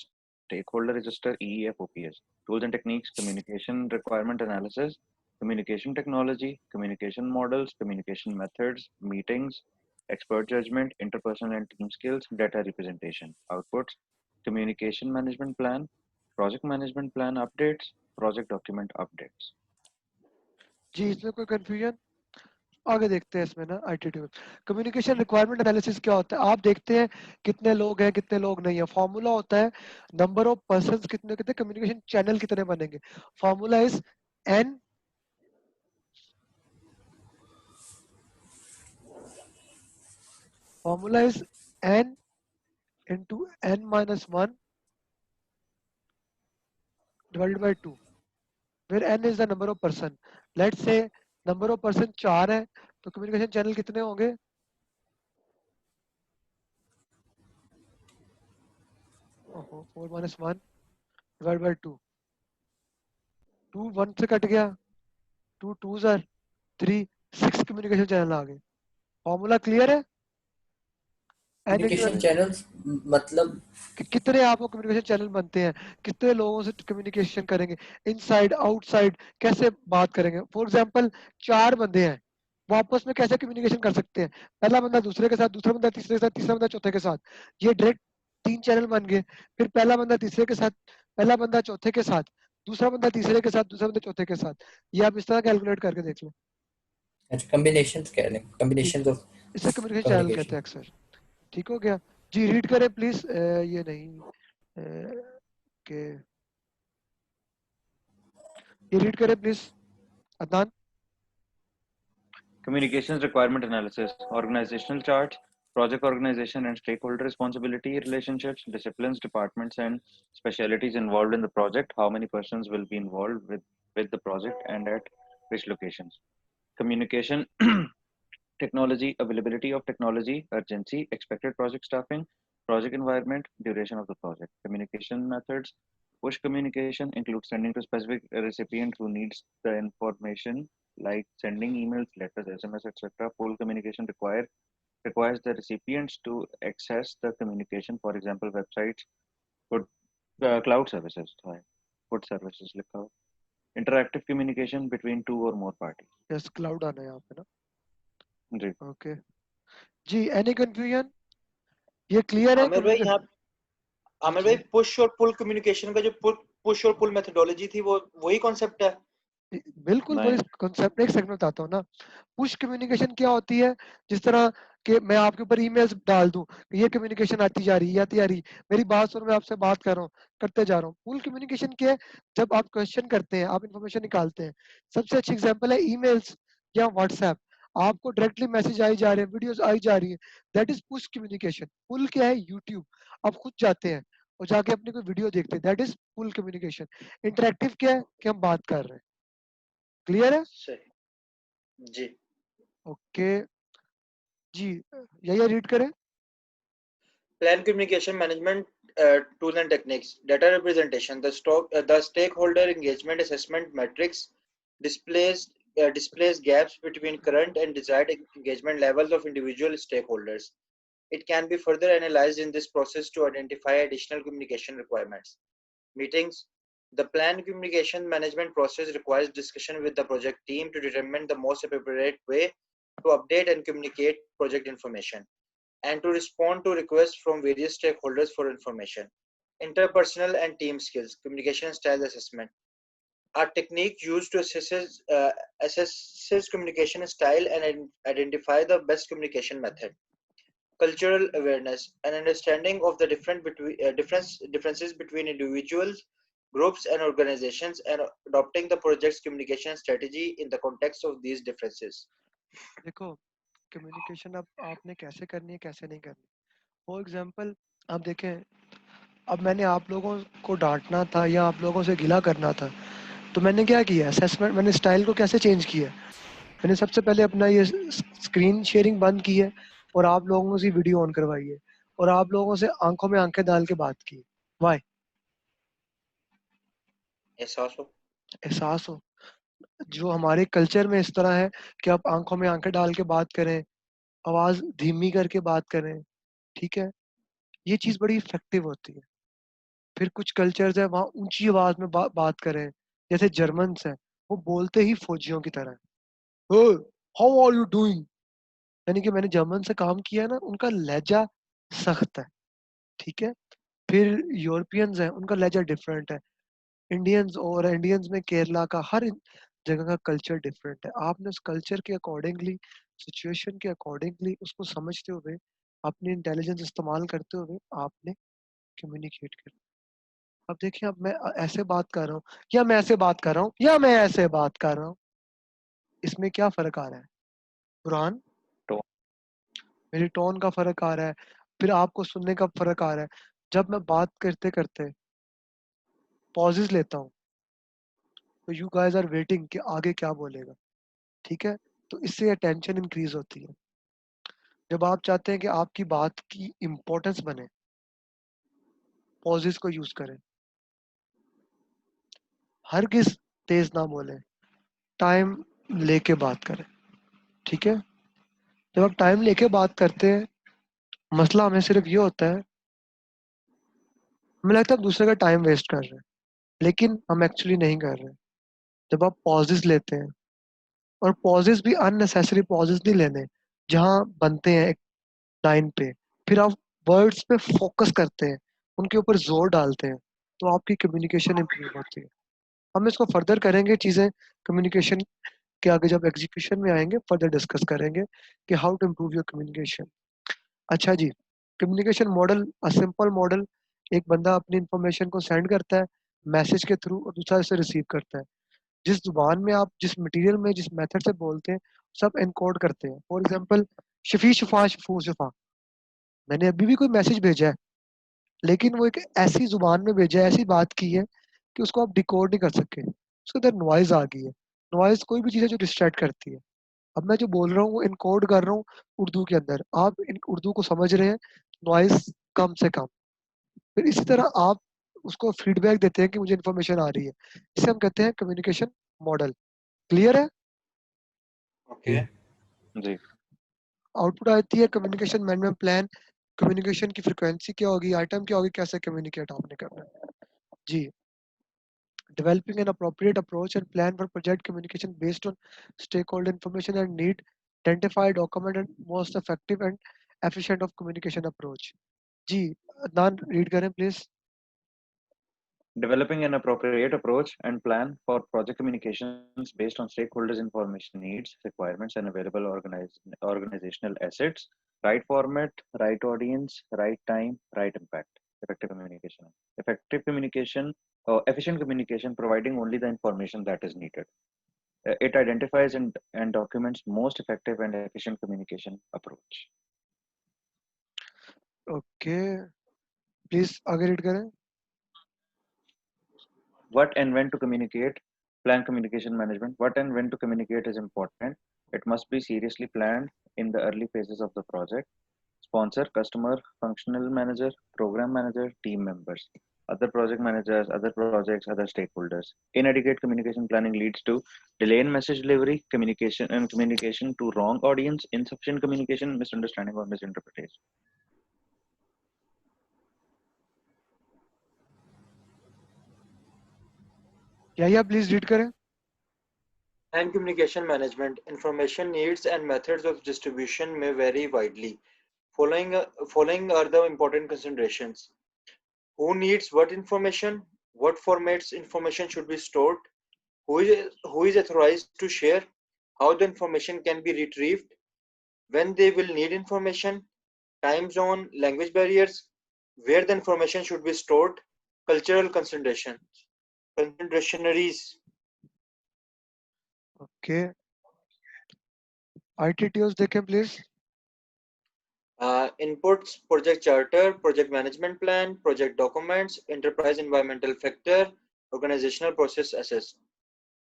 stakeholder register, EEF/OPS. Tools and techniques: communication requirement analysis, communication technology, communication models, communication methods, meetings, expert judgment, interpersonal and team skills, data representation. Outputs: communication management plan, project management plan updates, project document updates. जी, इसमें कोई confusion? आगे देखते हैं इसमें ना ITT में. Communication requirement analysis क्या होता है? आप देखते हैं कितने लोग हैं, कितने लोग नहीं है. फॉर्मूला होता है नंबर ऑफ पर्संस कितने कितने, कम्युनिकेशन चैनल कितने बनेंगे. Formula is an formula is n into n minus 1 divided by 2, where n is the number of person. Let's say number of person 4 है, तो communication channel कितने होंगे? 4 minus 1 divided by 2. 2 1 से cut गया, 2 2s are 3, 6 communication channel आ गए. Formula clear है? n into Communication n channels मतलब कितने आपको कम्युनिकेशन चैनल बनते हैं, कितने लोगों से कम्युनिकेशन करेंगे, इनसाइड आउटसाइड कैसे बात करेंगे. फॉर एग्जांपल 4 बंदे हैं, वो आपस में कैसे कम्युनिकेशन कर सकते हैं? पहला बंदा दूसरे के साथ, दूसरा बंदा तीसरे के साथ, तीसरा बंदा चौथे के साथ. ये डायरेक्ट 3 चैनल बन गए. फिर पहला बंदा तीसरे के साथ, पहला बंदा चौथे के साथ, दूसरा बंदा तीसरे के साथ, दूसरा बंदा चौथे के साथ। ये आप इस तरह कैलकुलेट करके देख लें। अच्छा, कॉम्बिनेशंस कह रहे हैं, ठीक, कॉम्बिनेशंस ऑफ इसे कम्युनिकेशन चैनल कहते कम्युनिकेशन। हैं अक्सर। ठीक हो गया जी, रीड करें प्लीज। ये नहीं के ये रीड करें please Adnan. Communications requirement analysis, organizational charts, project organization and stakeholder responsibility relationships, disciplines, departments, and specialties involved in the project. How many persons will be involved with the project and at which locations? Communication technology, availability of technology, urgency, expected project staffing, project environment, duration of the project. Communication methods. Push communication includes sending to specific recipient who needs the information, like sending emails, letters, SMS, etc. Pull communication requires the recipients to access the communication, for example, websites, good cloud services. Sorry, good services. लिखा हुआ. Interactive communication between two or more parties. Yes, cloud आना है यहाँ पे ना। जी. Okay जी, any confusion? ये clear है आमिर भाई यहाँ आमिर भाई जी, पुश और पुल कम्युनिकेशन का जो पुश और पुल मेथोडोलॉजी थी वो वही कॉन्सेप्ट है। बिल्कुल वही नहीं. कॉन्सेप्ट। एक सेकंड बताता हूँ ना। पुश कम्युनिकेशन क्या होती है? जिस तरह कि मैं आपके ऊपर ईमेल्स डाल दूं कि ये कम्युनिकेशन आती जा रही है, आती जा रही, मेरी बात सुन, मैं आपसे बात कर रहा हूँ, करते जा रहा हूँ। पुल कम्युनिकेशन क्या है? जब आप क्वेश्चन करते हैं, आप इन्फॉर्मेशन निकालते हैं। सबसे अच्छी एग्जांपल है ईमेल्स या व्हाट्सएप। आपको डायरेक्टली मैसेज आई जा रहे हैं, वीडियोस आई जा रही है, दैट इज पुश कम्युनिकेशन। पुल क्या है? यूट्यूब। आप खुद जाते हैं और जाके अपनी कोई वीडियो देखते हैं, that is pull communication. Interactive क्या है? कि हम बात कर रहे हैं। क्लियर है? सही जी। ओके जी, यही रीड करें। Plan communication management tools and techniques. Data representation. The stakeholder engagement assessment matrix displays gaps between current and desired engagement levels of individual stakeholders. It can be further analyzed in this process to identify additional communication requirements. Meetings. The planned communication management process requires discussion with the project team to determine the most appropriate way to update and communicate project information and to respond to requests from various stakeholders for information. Interpersonal and team skills, communication style assessment, a technique used to assess communication style and identify the best communication method. Cultural awareness, an understanding of the differences between individuals, groups, and organizations, and adopting the project's communication strategy in the context of these differences. देखो, communication अब आपने कैसे करनी है, कैसे नहीं करनी। For example, आप देखें, अब मैंने आप लोगों को डांटना था या आप लोगों से गिला करना था, तो मैंने क्या किया? असेसमेंट, मैंने स्टाइल को कैसे चेंज किया? मैंने सबसे पहले अपना ये स्क्रीन शेयरिंग बंद की है और आप लोगों से वीडियो ऑन करवाई है और आप लोगों से आंखों में आंखें डाल के बात की। वाई? एहसास हो। एहसास हो। जो हमारे कल्चर में इस तरह है कि आप आंखों में आंखें डाल के बात करें, आवाज धीमी करके बात करें, ठीक है? ये चीज बड़ी इफेक्टिव होती है। फिर कुछ कल्चर्स है वहाँ ऊंची आवाज में बात करें, जैसे जर्मन्स है, वो बोलते ही फौजियों की तरह, हाउ आर यू डूइंग। यानी कि मैंने जर्मन से काम किया है ना, उनका लहजा सख्त है, ठीक है? फिर यूरोपियंस हैं, उनका लहजा डिफरेंट है। इंडियंस में केरला का, हर जगह का कल्चर डिफरेंट है। आपने उस कल्चर के अकॉर्डिंगली, सिचुएशन के अकॉर्डिंगली उसको समझते हुए, अपनी इंटेलिजेंस इस्तेमाल करते हुए आपने कम्युनिकेट करना। अब देखिए, अब मैं ऐसे बात कर रहा हूँ या मैं ऐसे बात कर रहा हूँ या मैं ऐसे बात कर रहा हूँ, इसमें क्या फर्क आ रहा है बुरहान? Tone. मेरी टोन का फर्क आ रहा है, फिर आपको सुनने का फर्क आ रहा है। जब मैं बात करते करते पॉजेज लेता हूँ, तो यू गाइस आर वेटिंग कि आगे क्या बोलेगा, ठीक है? तो इससे अटेंशन इंक्रीज होती है। जब आप चाहते हैं कि आपकी बात की इम्पोर्टेंस बने, पॉजेज को यूज करें। हरगिज तेज ना बोलें, टाइम लेके बात करें, ठीक है? जब आप टाइम लेके बात करते हैं, मसला हमें सिर्फ ये होता है, हमें लगता है आप दूसरे का टाइम वेस्ट कर रहे हैं, लेकिन हम एक्चुअली नहीं कर रहे हैं। जब आप पॉजेज लेते हैं, और पॉजेज भी अननेसेसरी पॉजेज नहीं लेने, जहाँ बनते हैं एक लाइन पे, फिर आप वर्ड्स पे फोकस करते हैं, उनके ऊपर जोर डालते हैं, तो आपकी कम्युनिकेशन इंप्रूव होती है। हम इसको फर्दर करेंगे चीज़ें कम्युनिकेशन के आगे जब एग्जीक्यूशन में आएंगे फर्दर डिस्कस करेंगे कि how to improve your communication. अच्छा जी, communication model, a simple model, एक बंदा अपनी इंफॉर्मेशन को सेंड करता है मैसेज के थ्रू और दूसरा इसे रिसीव करता है। जिस जुबान में आप जिस मटेरियल में जिस मेथड से बोलते हैं सब एनकोड करते हैं। फॉर एग्जांपल शफी शफा शफू शफा, मैंने अभी भी कोई मैसेज भेजा है लेकिन वो एक ऐसी जुबान में भेजा है, ऐसी बात की है कि उसको आप डिकोड नहीं कर सके, उसके अंदर नॉइज आ गई है। नॉइज कोई भी चीज़ है जो डिस्ट्रैक्ट करती है। अब मैं जो बोल रहा हूँ वो इनकोड कर रहा हूँ उर्दू के अंदर, आप इन उर्दू को समझ रहे हैं, नॉइज कम से कम। फिर इसी तरह आप उसको फीडबैक देते हैं कि मुझे इन्फॉर्मेशन आ रही है, इसे हम कहते हैं कम्युनिकेशन मॉडल। क्लियर है? Okay. जी। आउटपुट आती है कम्युनिकेशन मैनेजमेंट प्लान। कम्युनिकेशन की फ्रिक्वेंसी क्या होगी, आइटम क्या होगी, कैसे कम्युनिकेट आपने करना है जी। Developing an appropriate approach and plan for project communication based on stakeholder information and need, identify, document, and most effective and efficient of communication approach. जी, अदनान रीड करें please. Developing an appropriate approach and plan for project communications based on stakeholders' information needs, requirements, and available organizational assets. Right format, right audience, right time, right impact. Effective communication. Effective communication, efficient communication, providing only the information that is needed. It identifies and documents most effective and efficient communication approach. Okay, please आगे read करें। What and when to communicate, plan communication management. What and when to communicate is important. It must be seriously planned in the early phases of the project. Sponsor, customer, functional manager, program manager, team members, other project managers, other projects, other stakeholders. Inadequate communication planning leads to delay in message delivery, communication to wrong audience, insufficient communication, misunderstanding or misinterpretation. या please read करें। And communication management, information needs and methods of distribution may vary widely. Following are the important considerations. Who needs what information? What formats information should be stored? Who is authorized to share? How the information can be retrieved? When they will need information? Time zone, language barriers, where the information should be stored, cultural considerations. Okay, ITTOs देखें please. Inputs, project charter, project management plan, project documents, enterprise environmental factor, organizational process assess.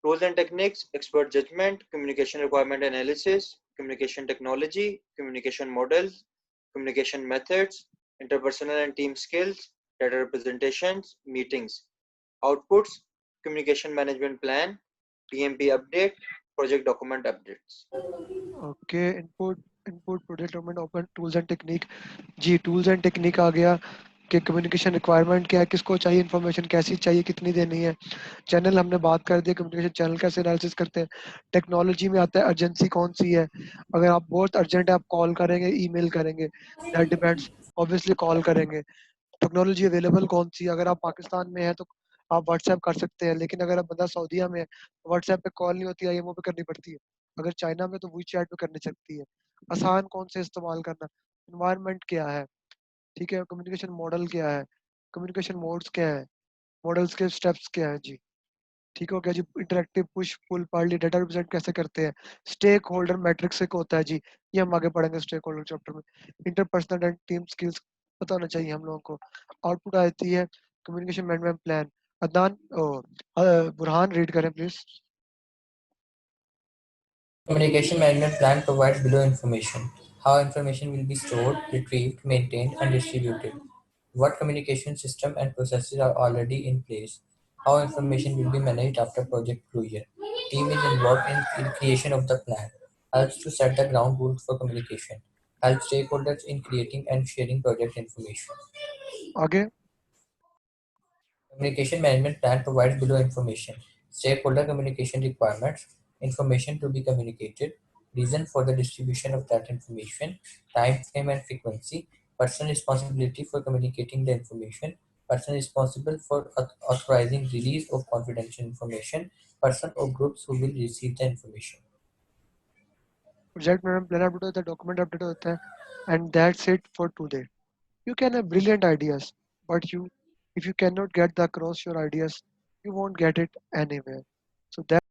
Tools and techniques, expert judgment, communication requirement analysis, communication technology, communication models, communication methods, interpersonal and team skills, data representations, meetings. Outputs, communication management plan, PMP update, project document updates. Okay, input input project document open tools and technique. जी, tools and technique आ गया कि communication requirement क्या है, किसको चाहिए information, कैसी चाहिए, कितनी देनी है। चैनल हमने बात कर दी, कम्युनिकेशन चैनल कैसे एनालिसिस करते हैं। टेक्नोलॉजी में आता है अर्जेंसी कौन सी है, अगर आप बहुत अर्जेंट है आप कॉल करेंगे, ईमेल करेंगे, दैट डिपेंड्स, ऑब्वियसली कॉल करेंगे। टेक्नोलॉजी अवेलेबल कौन सी है, अगर आप पाकिस्तान में है तो आप व्हाट्सएप कर सकते हैं, लेकिन अगर आप बंदा सऊदीया में है तो व्हाट्सएप पे कॉल नहीं होती, आईएमओ पे करनी पड़ती है। अगर चाइना में तो वी चैट पे करनी सकती है। आसान कौन से इस्तेमाल करना, इन्वायरमेंट क्या है, ठीक है, कम्युनिकेशन मॉडल क्या है, कम्युनिकेशन मोड्स क्या है, मॉडल्स के स्टेप्स क्या है जी। ठीक हो गया जी। इंटरेक्टिव, पुश, पुल, पार्ली, डाटा रिप्रेजेंट कैसे करते हैं। स्टेक होल्डर मैट्रिक्स एक होता है जी, ये हम आगे पढ़ेंगे स्टेक होल्डर चैप्टर में। इंटरपर्सनल एंड टीम स्किल्स पता होना चाहिए हम लोगों को। आउटपुट आती है communication management plan. Adnan Burhan read करें please. Communication management plan provides below information: how information will be stored, retrieved, maintained, and distributed, what communication system and processes are already in place, how information will be managed after project closure. Team is involved in creation of the plan, helps to set the ground rules for communication, helps stakeholders in creating and sharing project information. आगे। Communication management plan provides below information: stakeholder communication requirements, information to be communicated, reason for the distribution of that information, time frame and frequency, personal responsibility for communicating the information, person responsible for authorizing release of confidential information, person or groups who will receive the information. Project management plan update होता है, document update होता है, and that's it for today. You can have brilliant ideas, but if you cannot get the across your ideas, you won't get it anywhere. So that